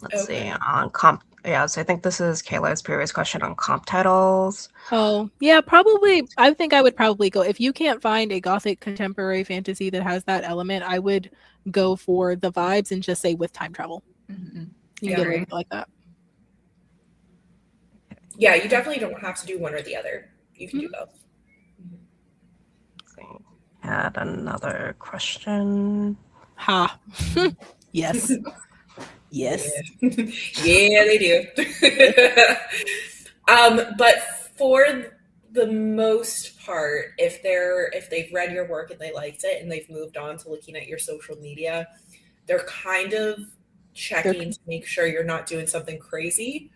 [SPEAKER 2] Let's see, on comp. Yeah, so I think this is Kayla's previous question on comp titles.
[SPEAKER 1] Oh, yeah, probably. I think I would probably go, if you can't find a gothic contemporary fantasy that has that element, I would go for the vibes and just say with time travel.
[SPEAKER 3] Mm-hmm.
[SPEAKER 1] You can get away with it like that.
[SPEAKER 4] Yeah, you definitely don't have to do one or the other. You can do both.
[SPEAKER 2] Add another question.
[SPEAKER 1] Ha. Yes. Yes.
[SPEAKER 4] Yeah, they do. But for the most part, if they've read your work and they liked it and they've moved on to looking at your social media, they're kind of checking to make sure you're not doing something crazy,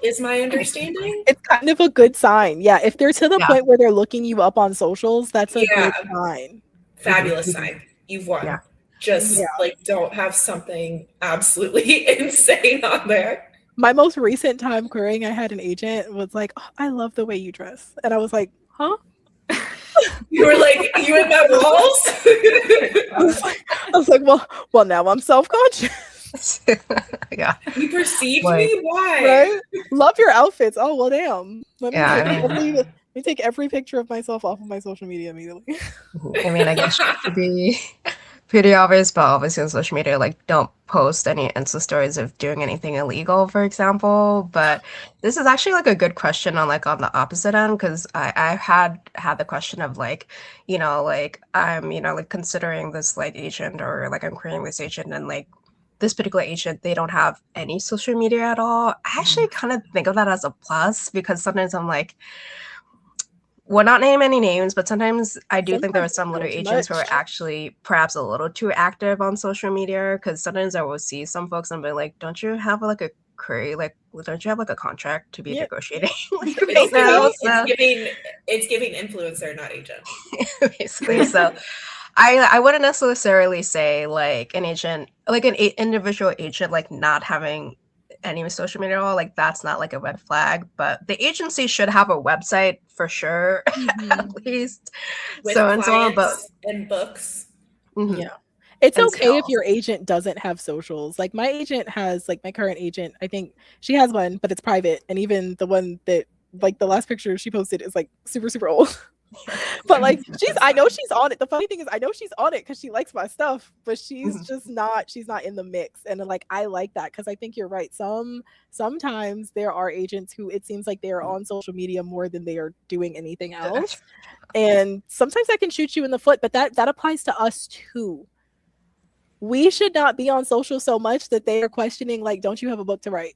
[SPEAKER 4] is my understanding.
[SPEAKER 1] It's kind of a good sign. Yeah, if they're to the point where they're looking you up on socials, that's a good sign.
[SPEAKER 4] Fabulous sign. You've won. Yeah. Just don't have something absolutely insane on there.
[SPEAKER 1] My most recent time querying, I had an agent was like, oh, I love the way you dress. And I was like, huh?
[SPEAKER 4] You were like, you in my walls?
[SPEAKER 1] I was like, well, now I'm self-conscious.
[SPEAKER 2] Yeah.
[SPEAKER 4] You perceived me? Why?
[SPEAKER 1] Right? Love your outfits. Oh, well, damn. Let me take every picture of myself off of my social media immediately.
[SPEAKER 2] I mean, I guess it should be pretty obvious, but obviously on social media, like, don't post any Insta stories of doing anything illegal, for example. But this is actually like a good question on the opposite end, because I had the question of like, I'm considering this like agent, or like I'm creating this agent, and like this particular agent, they don't have any social media at all. I actually kind of think of that as a plus, because sometimes I'm like, well, not name any names, but sometimes I do think there are some little agents who are actually perhaps a little too active on social media, because sometimes I will see some folks and be like, don't you have like a query? Like, don't you have like a contract to be negotiating right now?
[SPEAKER 4] It's giving influencer, not agent.
[SPEAKER 2] Basically, so I wouldn't necessarily say like an agent, like an individual agent, like not having any social media at all, like that's not like a red flag, but the agency should have a website for sure, at least.
[SPEAKER 4] With clients and books.
[SPEAKER 1] Yeah. It's okay if your agent doesn't have socials. Like my agent has, like my current agent, I think she has one, but it's private. And even the one that, like the last picture she posted is like super, super old. But like I know she's on it. The funny thing is I know she's on it because she likes my stuff, but she's just not, she's not in the mix. And like I like that, because I think you're right. Sometimes there are agents who it seems like they are on social media more than they are doing anything else. And sometimes that can shoot you in the foot, but that applies to us too. We should not be on social so much that they are questioning, like, don't you have a book to write?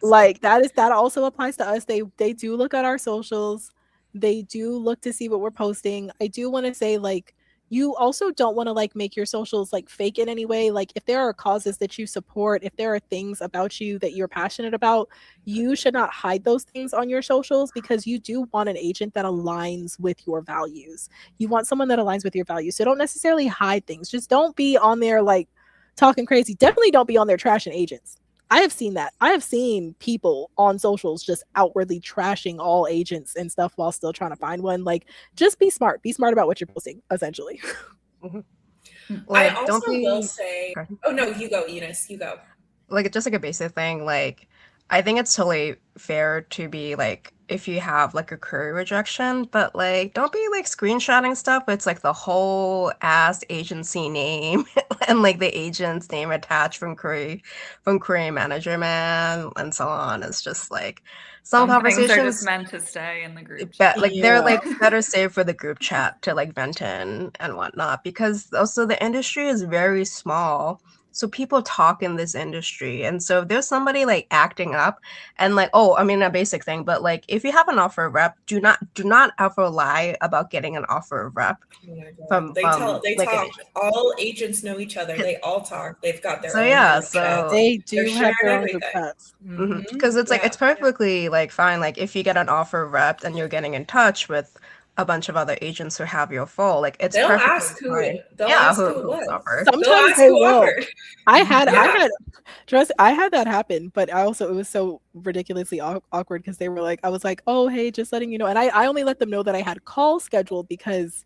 [SPEAKER 1] Like that also applies to us. They do look at our socials. They do look to see what we're posting. I do want to say, like, you also don't want to like make your socials like fake in any way. Like if there are causes that you support, if there are things about you that you're passionate about, you should not hide those things on your socials, because you do want an agent that aligns with your values. You want someone that aligns with your values. So don't necessarily hide things. Just don't be on there like talking crazy. Definitely don't be on there trashing agents. I have seen that. I have seen people on socials just outwardly trashing all agents and stuff while still trying to find one. Like, just be smart. Be smart about what you're posting, essentially.
[SPEAKER 2] Like,
[SPEAKER 4] I also will say, oh no, you go, Eunice, you go.
[SPEAKER 2] Like, just like a basic thing, like, I think it's totally fair to be like, if you have like a query rejection, but like, don't be like screenshotting stuff. It's like the whole ass agency name, and like the agent's name attached from query manager man and so on. It's just like some
[SPEAKER 3] things are just
[SPEAKER 2] conversations
[SPEAKER 3] meant to stay in the group chat.
[SPEAKER 2] like they're like better saved for the group chat to like vent in and whatnot, because also the industry is very small. So people talk in this industry. And so if there's somebody like acting up and like, oh, I mean, a basic thing, but like if you have an offer of rep, do not ever lie about getting an offer of rep.
[SPEAKER 4] They talk. All agents know each other. They all talk. They've got their own group chats.
[SPEAKER 1] They do have their own group chats.
[SPEAKER 2] Because it's like it's perfectly like fine. Like if you get an offer of rep and you're getting in touch with a bunch of other agents who have your full, like it's
[SPEAKER 4] they'll
[SPEAKER 2] perfectly
[SPEAKER 4] ask who
[SPEAKER 2] fine.
[SPEAKER 4] they'll ask who it was.
[SPEAKER 1] Sometimes they will. I had that happen, but it was so ridiculously awkward because they were like, I was like, oh hey, just letting you know, and I only let them know that I had calls scheduled because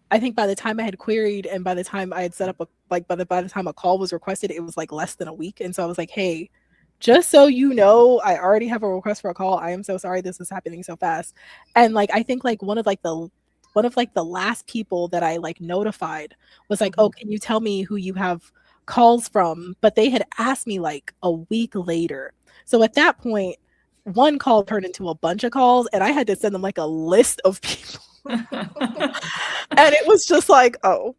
[SPEAKER 1] I think by the time I had queried and by the time I had set up by the time a call was requested, it was like less than a week, and so I was like, hey, just so you know, I already have a request for a call. I am so sorry this is happening so fast. And like I think like one of the last people that I like notified was like, oh, can you tell me who you have calls from? But they had asked me like a week later. So at that point, one call turned into a bunch of calls and I had to send them like a list of people. And it was just like, oh.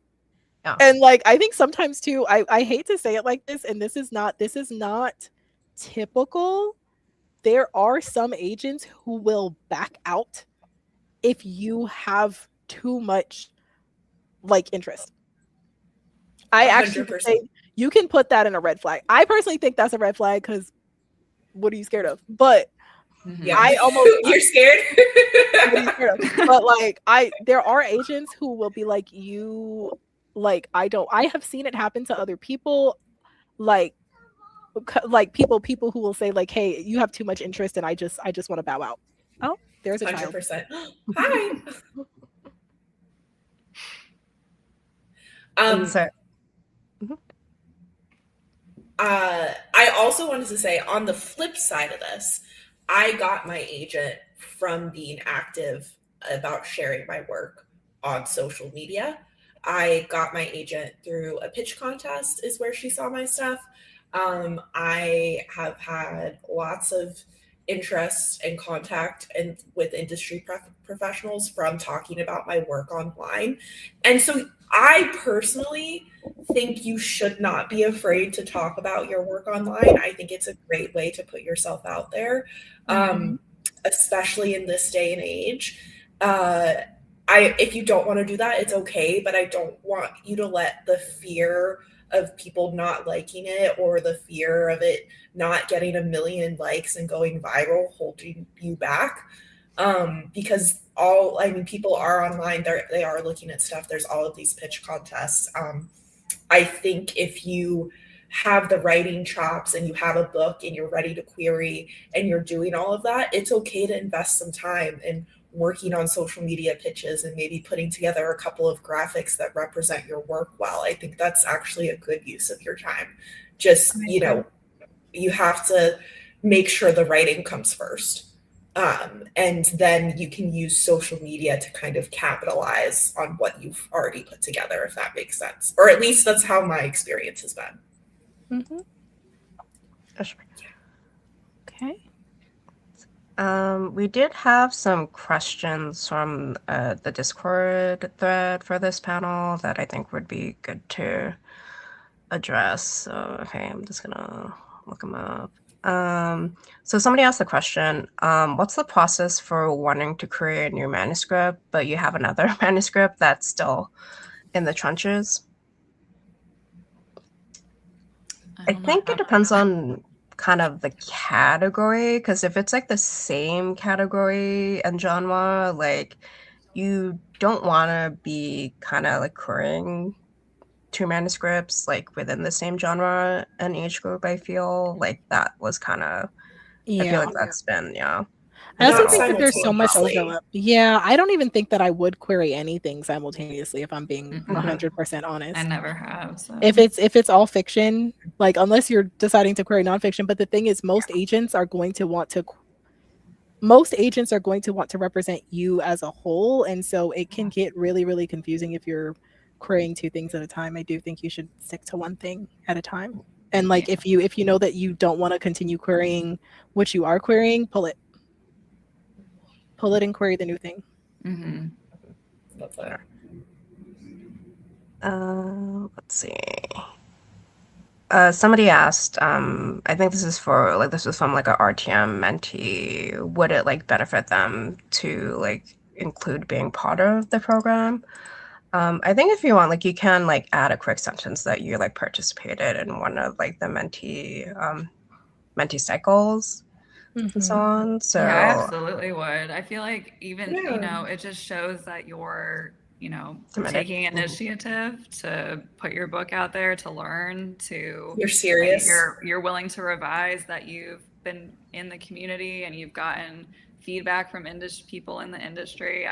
[SPEAKER 1] Yeah. And like I think sometimes too, I hate to say it like this, and this is not typical. There are some agents who will back out if you have too much like interest. I 100%. Actually say you can put that in a red flag. I personally think that's a red flag because what are you scared of? But I almost
[SPEAKER 4] you're scared.
[SPEAKER 1] What are you scared of? But like there are agents who will be like, you like I have seen it happen to other people, like people who will say like, hey, you have too much interest and I just want to bow out. Oh, there's a 100%.
[SPEAKER 4] Child. Hi. I also wanted to say on the flip side of this, I got my agent from being active about sharing my work on social media. I got my agent through a pitch contest is where she saw my stuff. I have had lots of interest and contact and with industry professionals from talking about my work online. And so I personally think you should not be afraid to talk about your work online. I think it's a great way to put yourself out there, especially in this day and age. If you don't want to do that, it's okay, but I don't want you to let the fear of people not liking it or the fear of it not getting 1 million likes and going viral holding you back. Because people are online, they are looking at stuff. There's all of these pitch contests. I think if you have the writing chops and you have a book and you're ready to query and you're doing all of that, it's okay to invest some time in working on social media pitches and maybe putting together a couple of graphics that represent your work well. I think that's actually a good use of your time. Just, you have to make sure the writing comes first. And then you can use social media to kind of capitalize on what you've already put together, if that makes sense. Or at least that's how my experience has been.
[SPEAKER 1] Okay.
[SPEAKER 2] We did have some questions from the Discord thread for this panel that I think would be good to address. So, okay, I'm just gonna look them up. So somebody asked the question, what's the process for wanting to create a new manuscript, but you have another manuscript that's still in the trenches? I think it depends on kind of the category, because if it's like the same category and genre, like you don't want to be kind of like querying 2 manuscripts like within the same genre and age group. I feel like that was kind of I feel like that's been
[SPEAKER 1] I also think that there's so much overlap. Yeah, I don't even think that I would query anything simultaneously if I'm being 100% honest.
[SPEAKER 3] I never have. So.
[SPEAKER 1] If it's all fiction, like unless you're deciding to query nonfiction, but the thing is, most agents are going to want to represent you as a whole, and so it can get really, really confusing if you're querying 2 things at a time. I do think you should stick to 1 thing at a time. And like if you know that you don't want to continue querying what you are querying, pull it and query the new thing.
[SPEAKER 3] Mm-hmm.
[SPEAKER 4] Love that.
[SPEAKER 2] Let's see. Somebody asked, I think this was from like a RTM mentee, would it like benefit them to like include being part of the program? I think if you want, like you can like add a quick sentence that you like participated in one of like the mentee cycles and so on. So
[SPEAKER 3] yeah, I absolutely would. I feel like even,
[SPEAKER 4] Yeah.
[SPEAKER 3] you know, it just shows that you're, you know,
[SPEAKER 2] Committed.
[SPEAKER 3] taking initiative to put your book out there, to learn, to
[SPEAKER 4] You're serious.
[SPEAKER 3] you're willing to revise, that you've been in the community and you've gotten feedback from people in the industry.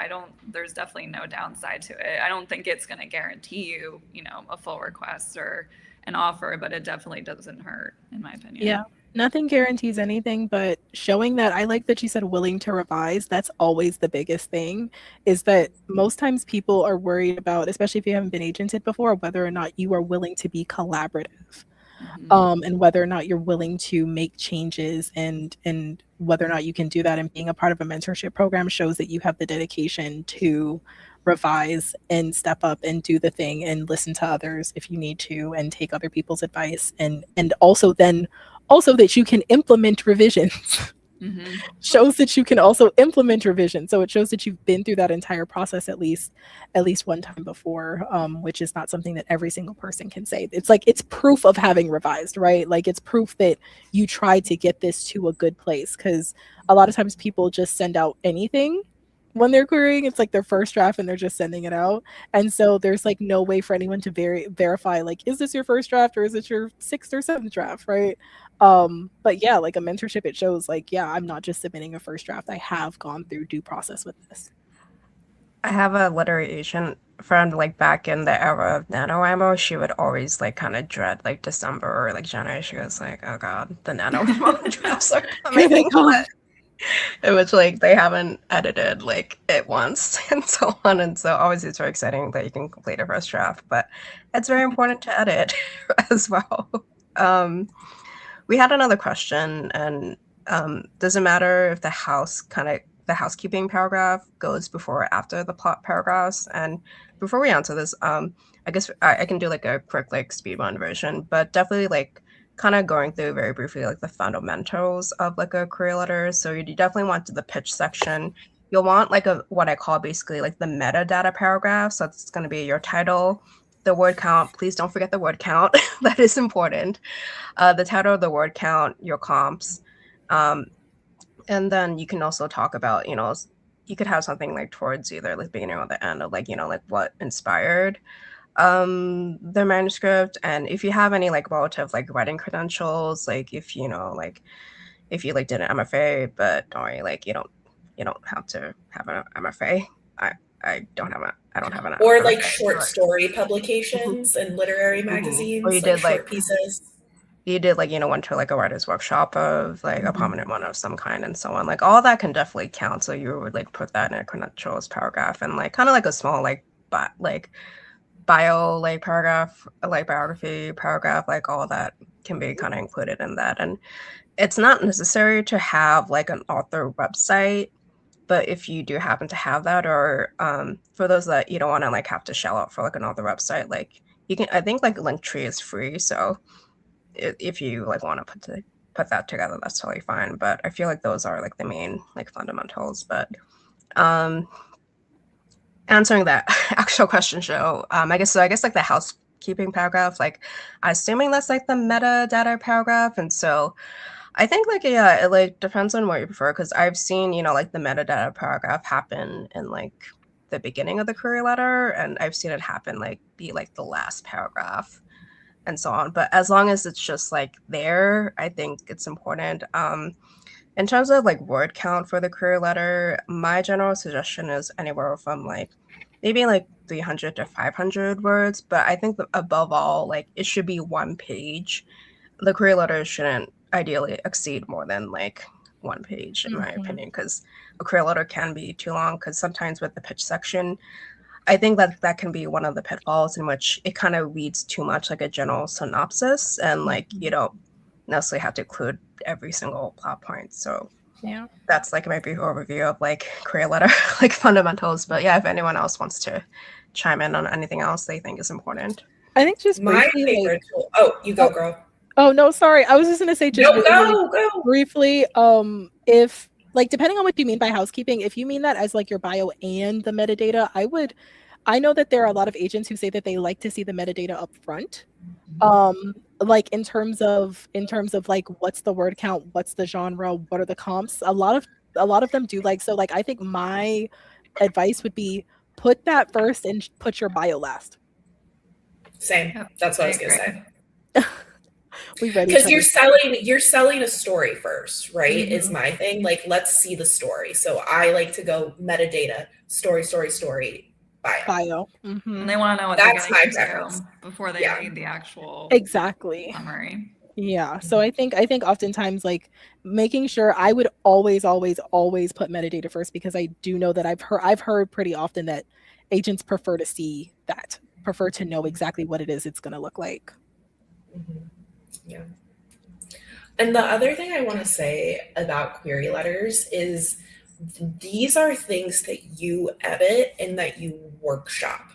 [SPEAKER 3] There's definitely no downside to it. I don't think it's going to guarantee you, you know, a full request or an offer, but it definitely doesn't hurt, in my opinion.
[SPEAKER 1] Yeah. Nothing guarantees anything, but showing that, I like that you said willing to revise. That's always the biggest thing, is that most times people are worried about, especially if you haven't been agented before, whether or not you are willing to be collaborative. And whether or not you're willing to make changes, and whether or not you can do that. And being a part of a mentorship program shows that you have the dedication to revise and step up and do the thing and listen to others if you need to, and take other people's advice, and also that you can implement revisions. Shows that you can also implement revision. So it shows that you've been through that entire process at least 1 time before, which is not something that every single person can say. It's like, it's proof of having revised, right? Like it's proof that you tried to get this to a good place, because a lot of times people just send out anything when they're querying. It's like their first draft and they're just sending it out. And so there's like no way for anyone to verify, like, is this your first draft or is it your 6th or 7th draft, right? But yeah, like a mentorship, it shows like, yeah, I'm not just submitting a first draft. I have gone through due process with this.
[SPEAKER 2] I have a literary agent friend, like back in the era of NaNoWriMo, she would always like kind of dread like December or like January. She was like, oh God, the NaNoWriMo drafts are coming. In which like they haven't edited like it once and so on. And so obviously it's very exciting that you can complete a first draft, but it's very important to edit as well. We had another question, and does it matter if the housekeeping paragraph goes before or after the plot paragraphs? And before we answer this, I guess I can do like a quick like speed run version, but definitely like kind of going through very briefly like the fundamentals of like a query letter. So you definitely want to the pitch section. You'll want like what I call basically like the metadata paragraph. So it's going to be your title, the word count. Please don't forget the word count. That is important. The title, the word count, your comps. And then you can also talk about, you know, you could have something like towards either like beginning or the end of like, you know, like what inspired the manuscript. And if you have any like relative like writing credentials, like if you know, like if you like did an MFA, but don't worry, like you don't have to have an MFA. I don't have an
[SPEAKER 4] or
[SPEAKER 2] MFA.
[SPEAKER 4] like short story publications and literary magazines,
[SPEAKER 2] or you
[SPEAKER 4] like
[SPEAKER 2] did
[SPEAKER 4] short pieces.
[SPEAKER 2] You did like, you know, went to like a writer's workshop of like a prominent one of some kind and so on. Like all that can definitely count. So you would like put that in a credentials paragraph, and like kind of like a small like bio like paragraph, like biography paragraph, like all that can be kind of included in that. And it's not necessary to have like an author website, but if you do happen to have that, or for those that you don't want to like have to shell out for like an author website, like you can, I think like Linktree is free, so if you like want to put that together, that's totally fine. But I feel like those are like the main like fundamentals. But answering that actual question, show, I guess like the housekeeping paragraph, like I'm assuming that's like the metadata paragraph. And so I think like, yeah, it like depends on what you prefer, because I've seen, you know, like the metadata paragraph happen in like the beginning of the query letter, and I've seen it happen like be like the last paragraph and so on. But as long as it's just like there, I think it's important. In terms of like word count for the query letter, my general suggestion is anywhere from like maybe like 300 to 500 words. But I think that above all, like it should be 1 page. The query letter shouldn't ideally exceed more than like 1 page, in my opinion, because a query letter can be too long. Because sometimes with the pitch section, I think that can be one of the pitfalls in which it kind of reads too much like a general synopsis, and like you don't necessarily have to include every single plot point. So
[SPEAKER 1] Yeah.
[SPEAKER 2] that's like my brief overview of like career letter like fundamentals. But yeah, if anyone else wants to chime in on anything else they think is important.
[SPEAKER 1] I think just
[SPEAKER 4] My
[SPEAKER 1] briefly,
[SPEAKER 4] favorite tool. Oh, you go, girl.
[SPEAKER 1] Oh no, sorry. I was just gonna say just
[SPEAKER 4] No, go.
[SPEAKER 1] briefly, if like depending on what you mean by housekeeping, if you mean that as like your bio and the metadata, I know that there are a lot of agents who say that they like to see the metadata up front. Like in terms of like what's the word count, what's the genre, what are the comps? A lot of them do like, so like I think my advice would be put that first and put your bio last.
[SPEAKER 4] Same.
[SPEAKER 3] Yep,
[SPEAKER 4] That's what I was
[SPEAKER 3] agree.
[SPEAKER 4] gonna say.
[SPEAKER 1] We read
[SPEAKER 4] Because you're selling a story first, right?
[SPEAKER 1] Mhm.
[SPEAKER 4] Is my thing. Like, let's see the story. So I like to go metadata, story, bio.
[SPEAKER 1] Mhm.
[SPEAKER 3] And they want to know what
[SPEAKER 4] That's
[SPEAKER 3] they're
[SPEAKER 4] my
[SPEAKER 3] getting
[SPEAKER 4] preference.
[SPEAKER 3] into before they
[SPEAKER 4] Yeah.
[SPEAKER 3] read the actual
[SPEAKER 1] Exactly.
[SPEAKER 3] summary.
[SPEAKER 1] Yeah. So I think oftentimes like making sure, I would always put metadata first, because I do know that I've heard pretty often that agents prefer to know exactly what it is it's going to look like.
[SPEAKER 4] Mhm. Yeah. And the other thing I want to say about query letters is these are things that you edit and that you workshop.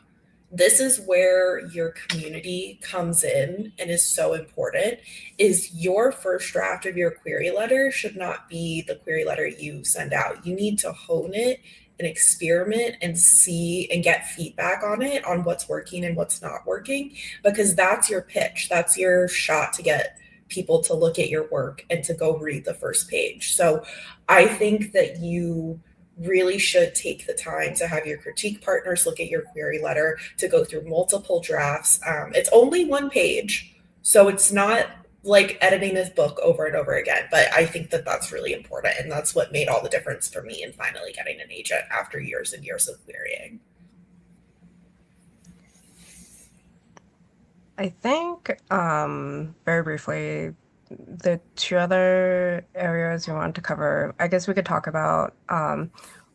[SPEAKER 4] This is where your community comes in and is so important. Is your first draft of your query letter should not be the query letter you send out. You need to hone it and experiment and see and get feedback on it, on what's working and what's not working, because that's your pitch. That's your shot to get people to look at your work and to go read the first page. So I think that you really should take the time to have your critique partners look at your query letter, to go through multiple drafts. It's only one page, so it's not like editing this book over and over again. But I think that that's really important, and that's what made all the difference for me in finally getting an agent after years and years of querying.
[SPEAKER 2] I think very briefly, the two other areas we wanted to cover, I guess we could talk about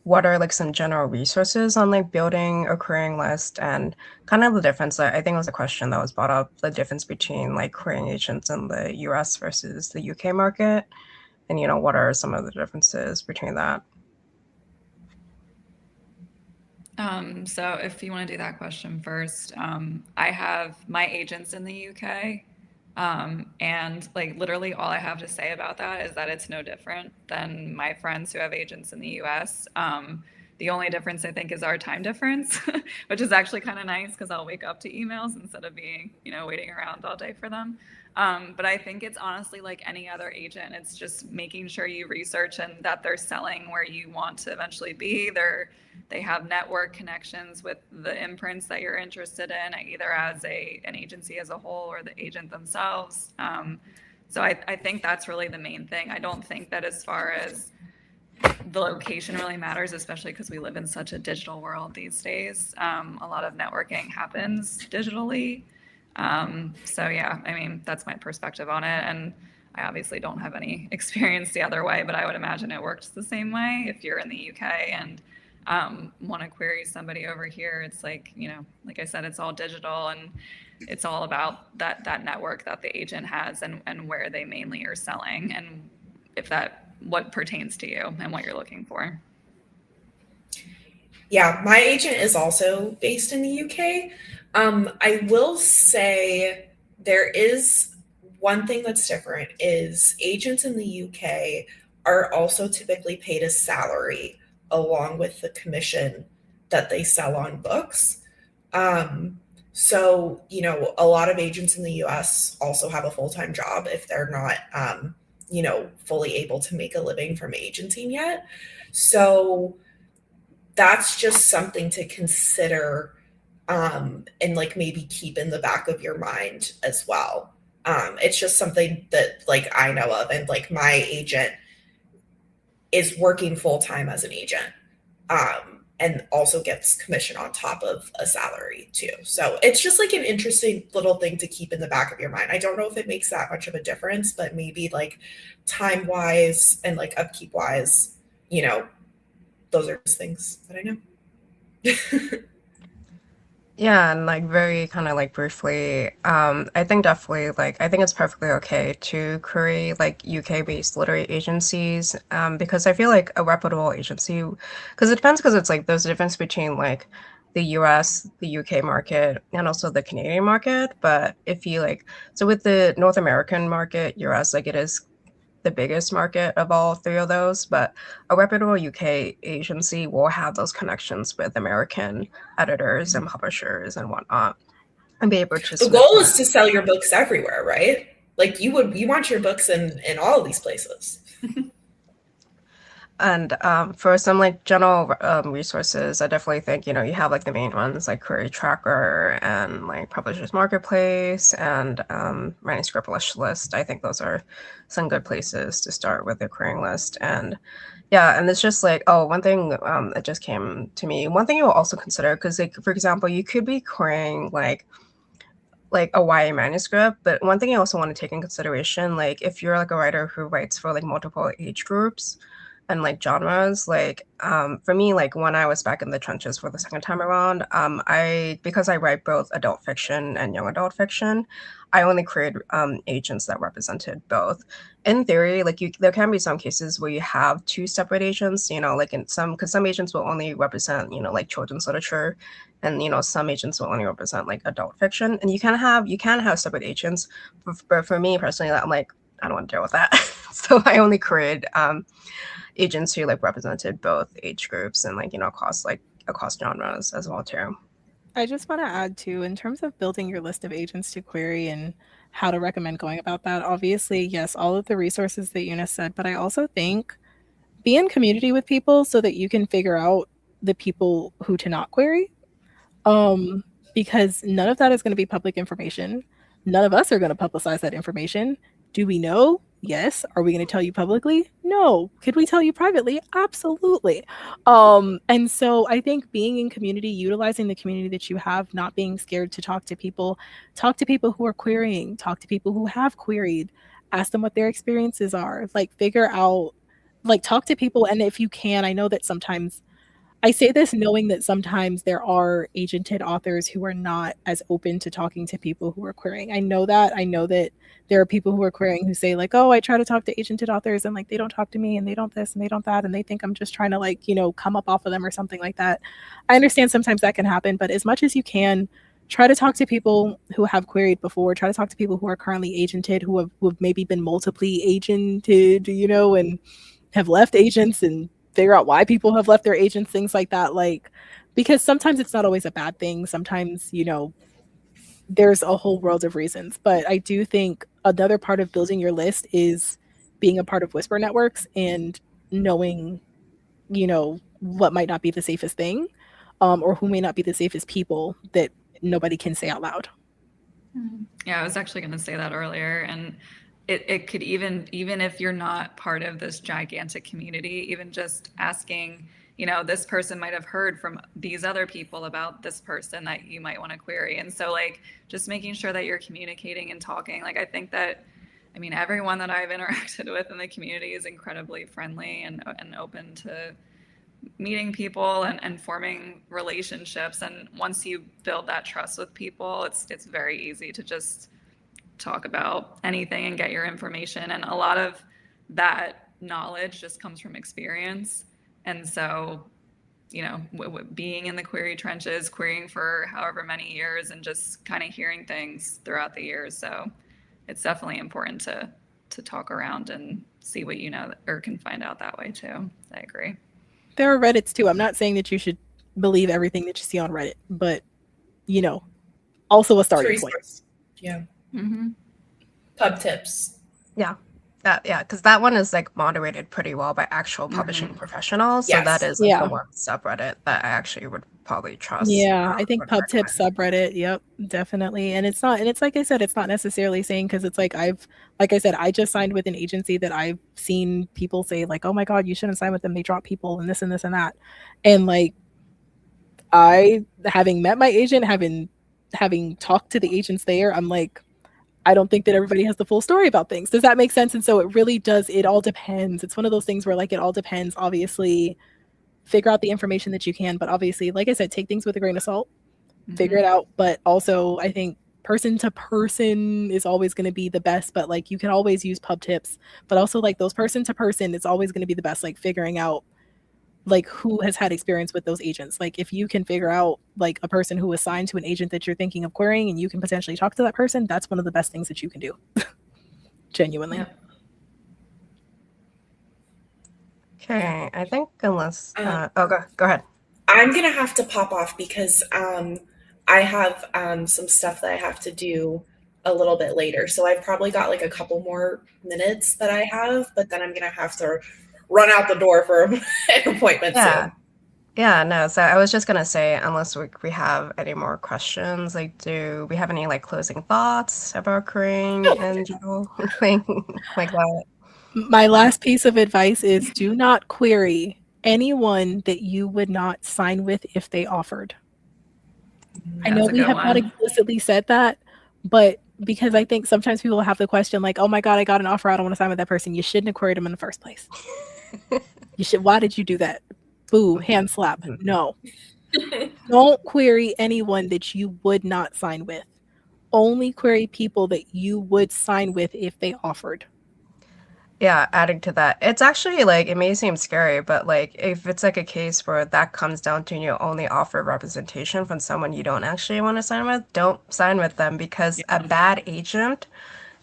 [SPEAKER 2] what are like some general resources on like building a querying list, and kind of the difference. I think it was a question that was brought up, the difference between like querying agents in the US versus the UK market, and you know, what are some of the differences between that?
[SPEAKER 3] So if you want to do that question first, I have my agents in the UK, and like literally all I have to say about that is that it's no different than my friends who have agents in the US. The only difference I think is our time difference, which is actually kind of nice because I'll wake up to emails instead of being, waiting around all day for them. But I think it's honestly like any other agent. It's just making sure you research and that they're selling where you want to eventually be. They have network connections with the imprints that you're interested in, either as an agency as a whole or the agent themselves. So I think that's really the main thing. I don't think that as far as the location really matters, especially because we live in such a digital world these days. A lot of networking happens digitally. So yeah, I mean, that's my perspective on it. And I obviously don't have any experience the other way, but I would imagine it works the same way. If you're in the UK and want to query somebody over here, it's like, like I said, it's all digital, and it's all about that network that the agent has and where they mainly are selling, and what pertains to you and what you're looking for.
[SPEAKER 4] Yeah, my agent is also based in the UK. I will say there is one thing that's different is agents in the UK are also typically paid a salary along with the commission that they sell on books. So, a lot of agents in the US also have a full-time job if they're not, fully able to make a living from agenting yet. So that's just something to consider, and like maybe keep in the back of your mind as well. It's just something that like I know of, and like my agent is working full time as an agent, and also gets commission on top of a salary too. So it's just like an interesting little thing to keep in the back of your mind. I don't know if it makes that much of a difference, but maybe like time wise and like upkeep wise, those are just things that I know.
[SPEAKER 2] Yeah, and like very kind of like briefly, I think definitely like I think it's perfectly okay to create like UK-based literary agencies, because I feel like a reputable agency, because it depends, because it's like there's a difference between like the US, the UK market, and also the Canadian market. But if you like, so with the North American market, US, like it is the biggest market of all three of those, but a reputable UK agency will have those connections with American editors and publishers and whatnot, and be able to
[SPEAKER 4] The
[SPEAKER 2] submit
[SPEAKER 4] goal
[SPEAKER 2] to
[SPEAKER 4] is to sell your books everywhere, right? Like you want your books in all of these places.
[SPEAKER 2] And for some like general resources, I definitely think, you know, you have like the main ones like Query Tracker and like Publishers Marketplace and Manuscript Wish List. I think those are some good places to start with the querying list. And yeah, and it's just like, oh, one thing that just came to me. One thing you'll also consider, because like for example, you could be querying like a YA manuscript, but one thing you also want to take in consideration, like if you're like a writer who writes for like multiple age groups and like genres, like for me, like when I was back in the trenches for the second time around, because I write both adult fiction and young adult fiction, I only created agents that represented both. In theory, like there can be some cases where you have two separate agents, you know, like in some, because some agents will only represent, you know, like children's literature, and you know some agents will only represent like adult fiction, and you can have separate agents, but for me personally, I'm like, I don't want to deal with that. So I only created agents who like represented both age groups and like, you know, across genres as well too.
[SPEAKER 1] I just want to add too, in terms of building your list of agents to query and how to recommend going about that, obviously, yes, all of the resources that Eunice said, but I also think be in community with people so that you can figure out the people who to not query. Because none of that is going to be public information. None of us are going to publicize that information. Do we know? Yes. Are we going to tell you publicly? No. Could we tell you privately? Absolutely. And so I think being in community, utilizing the community that you have, not being scared to talk to people who are querying, talk to people who have queried, ask them what their experiences are, like figure out, like talk to people. And if you can, I know that sometimes I say this knowing that sometimes there are agented authors who are not as open to talking to people who are querying. I know that. I know that there are people who are querying who say like, oh, I try to talk to agented authors and like they don't talk to me and they don't this and they don't that and they think I'm just trying to like, you know, come up off of them or something like that. I understand sometimes that can happen, but as much as you can, try to talk to people who have queried before. Try to talk to people who are currently agented, who have maybe been multiply agented, you know, and have left agents, and figure out why people have left their agents, things like that. Like, because sometimes it's not always a bad thing. Sometimes, you know, there's a whole world of reasons. But I do think another part of building your list is being a part of whisper networks and knowing, you know, what might not be the safest thing, or who may not be the safest people that nobody can say out loud.
[SPEAKER 3] Yeah, I was actually going to say that earlier. And it could even if you're not part of this gigantic community, even just asking, you know, this person might have heard from these other people about this person that you might want to query. And so like just making sure that you're communicating and talking. Like I think that, I mean, everyone that I've interacted with in the community is incredibly friendly and open to meeting people and forming relationships. And once you build that trust with people, it's very easy to just talk about anything and get your information. And a lot of that knowledge just comes from experience. And so, you know, being in the query trenches, querying for however many years and just kind of hearing things throughout the years. So it's definitely important to talk around and see what you know or can find out that way too. I agree.
[SPEAKER 1] There are Reddits too. I'm not saying that you should believe everything that you see on Reddit, but, you know, also a starting point.
[SPEAKER 4] Yeah.
[SPEAKER 3] Mm-hmm.
[SPEAKER 4] Pub tips.
[SPEAKER 2] Yeah. Yeah, because that one is like moderated pretty well by actual publishing professionals.
[SPEAKER 4] Yes.
[SPEAKER 2] So that is like the one subreddit that I actually would probably trust.
[SPEAKER 1] Yeah, I think pub tips subreddit. Yep, definitely. And it's like I said, it's not necessarily saying, because it's like I said, I just signed with an agency that I've seen people say like, oh my God, you shouldn't sign with them. They drop people and this and this and that. And like, I, having met my agent, having talked to the agents there, I'm like, I don't think that everybody has the full story about things. Does that make sense? And so it really does. It all depends. It's one of those things where like, it all depends. Obviously, figure out the information that you can, but obviously, like I said, take things with a grain of salt. figure it out. But also, I think person to person is always going to be the best, but like you can always use pub tips, but also like those person to person is always going to be the best, like figuring out like who has had experience with those agents. Like if you can figure out like a person who was signed to an agent that you're thinking of querying and you can potentially talk to that person, that's one of the best things that you can do. Genuinely.
[SPEAKER 3] Yep.
[SPEAKER 2] Okay, I think unless go ahead.
[SPEAKER 4] I'm gonna have to pop off because I have some stuff that I have to do a little bit later. So I've probably got like a couple more minutes that I have, but then I'm gonna have to run out the door for an appointment soon.
[SPEAKER 2] Yeah, no. So I was just gonna say, unless we have any more questions, like, do we have any like closing thoughts about querying in general, like that?
[SPEAKER 1] My last piece of advice is do not query anyone that you would not sign with if they offered. I know we have not explicitly said that, but because I think sometimes people have the question like, oh my God, I got an offer, I don't want to sign with that person. You shouldn't have queried them in the first place. Why did you do that? Boo, hand slap. No. Don't query anyone that you would not sign with. Only query people that you would sign with if they offered.
[SPEAKER 2] Yeah, adding to that, it's actually like, it may seem scary, but like if it's like a case where that comes down to you only offer representation from someone you don't actually want to sign with, don't sign with them, because a bad agent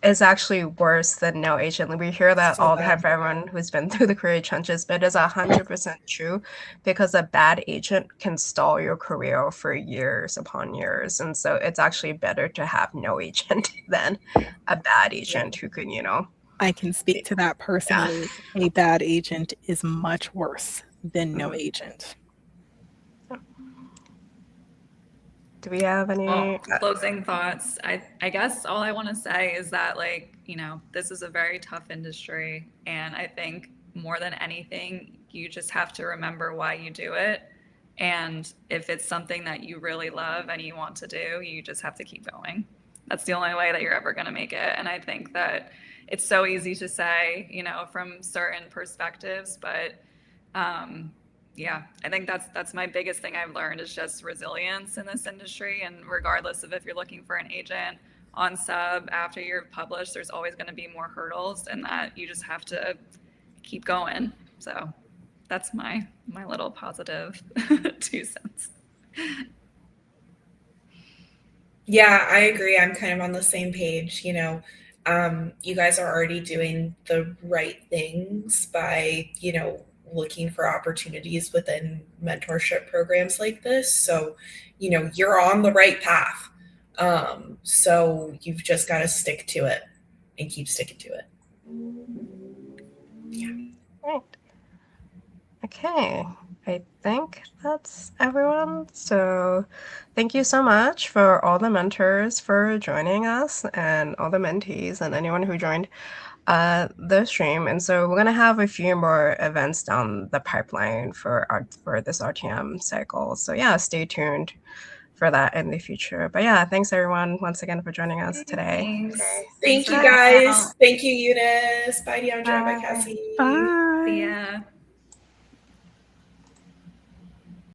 [SPEAKER 2] is actually worse than no agent. We hear that all the time for everyone who's been through the career trenches, but it is 100% true, because a bad agent can stall your career for years upon years. And so it's actually better to have no agent than a bad agent who can,
[SPEAKER 1] I can speak to that personally. Yeah. A bad agent is much worse than no agent.
[SPEAKER 2] Do we have any
[SPEAKER 3] closing thoughts? I guess all I want to say is that, like, this is a very tough industry. And I think more than anything, you just have to remember why you do it. And if it's something that you really love and you want to do, you just have to keep going. That's the only way that you're ever going to make it. And I think that it's so easy to say, from certain perspectives, but yeah, I think that's my biggest thing I've learned is just resilience in this industry. And regardless of if you're looking for an agent on sub after you're published, there's always going to be more hurdles, and that you just have to keep going. So that's my little positive 2 cents.
[SPEAKER 4] Yeah, I agree. I'm kind of on the same page. You guys are already doing the right things by, looking for opportunities within mentorship programs like this. So, you're on the right path. So you've just got to stick to it and keep sticking to it. Yeah.
[SPEAKER 2] Right. Okay. I think that's everyone. So thank you so much for all the mentors for joining us, and all the mentees and anyone who joined the stream. And so we're going to have a few more events down the pipeline for this RTM cycle. So yeah, stay tuned for that in the future. But yeah, thanks everyone once again for joining us today.
[SPEAKER 4] Thank you guys. Thank you, Eunice. Bye, DeAndra. Bye, Cassy.
[SPEAKER 1] Bye.
[SPEAKER 3] See ya.